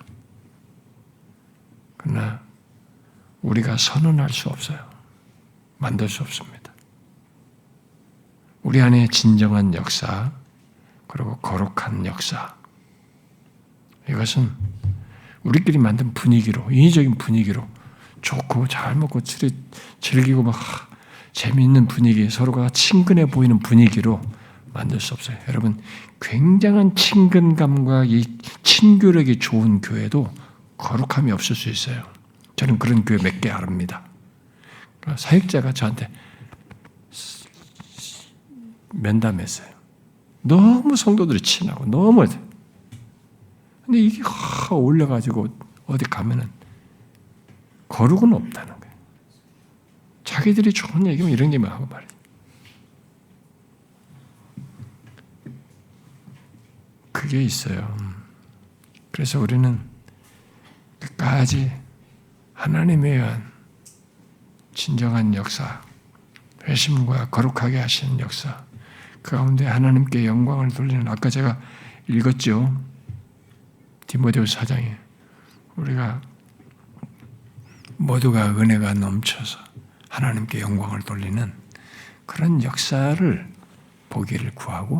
그러나 우리가 선언할 수 없어요. 만들 수 없습니다. 우리 안에 진정한 역사, 그리고 거룩한 역사, 이것은 우리끼리 만든 분위기로, 인위적인 분위기로 좋고 잘 먹고 즐기고 막 재미있는 분위기, 서로가 친근해 보이는 분위기로 만들 수 없어요. 여러분, 굉장한 친근감과 이 친교력이 좋은 교회도 거룩함이 없을 수 있어요. 저는 그런 교회 몇 개 압니다. 사역자가 저한테 면담했어요. 너무 성도들이 친하고 너무 근데 이게 올려가지고 어디 가면은 거룩은 없다는 거예요. 자기들이 좋은 얘기면 이런 얘기만 하고 말이에요. 그게 있어요. 그래서 우리는 끝까지 하나님에 의한 진정한 역사, 회심과 거룩하게 하시는 역사, 그 가운데 하나님께 영광을 돌리는, 아까 제가 읽었죠. 디모데후서 4장에 우리가 모두가 은혜가 넘쳐서 하나님께 영광을 돌리는 그런 역사를 보기를 구하고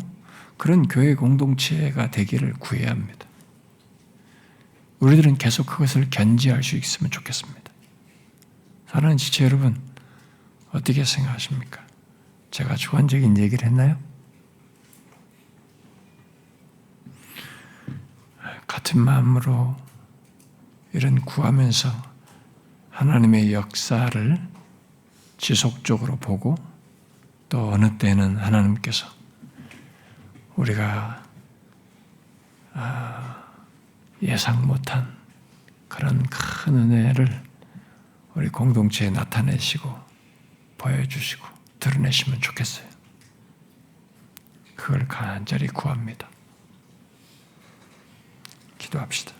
그런 교회 공동체가 되기를 구해야 합니다. 우리들은 계속 그것을 견지할 수 있으면 좋겠습니다. 사랑하는 지체 여러분, 어떻게 생각하십니까? 제가 주관적인 얘기를 했나요? 같은 마음으로 이런 구하면서 하나님의 역사를 지속적으로 보고 또 어느 때는 하나님께서 우리가 예상 못한 그런 큰 은혜를 우리 공동체에 나타내시고 보여주시고 드러내시면 좋겠어요. 그걸 간절히 구합니다. 기도합시다.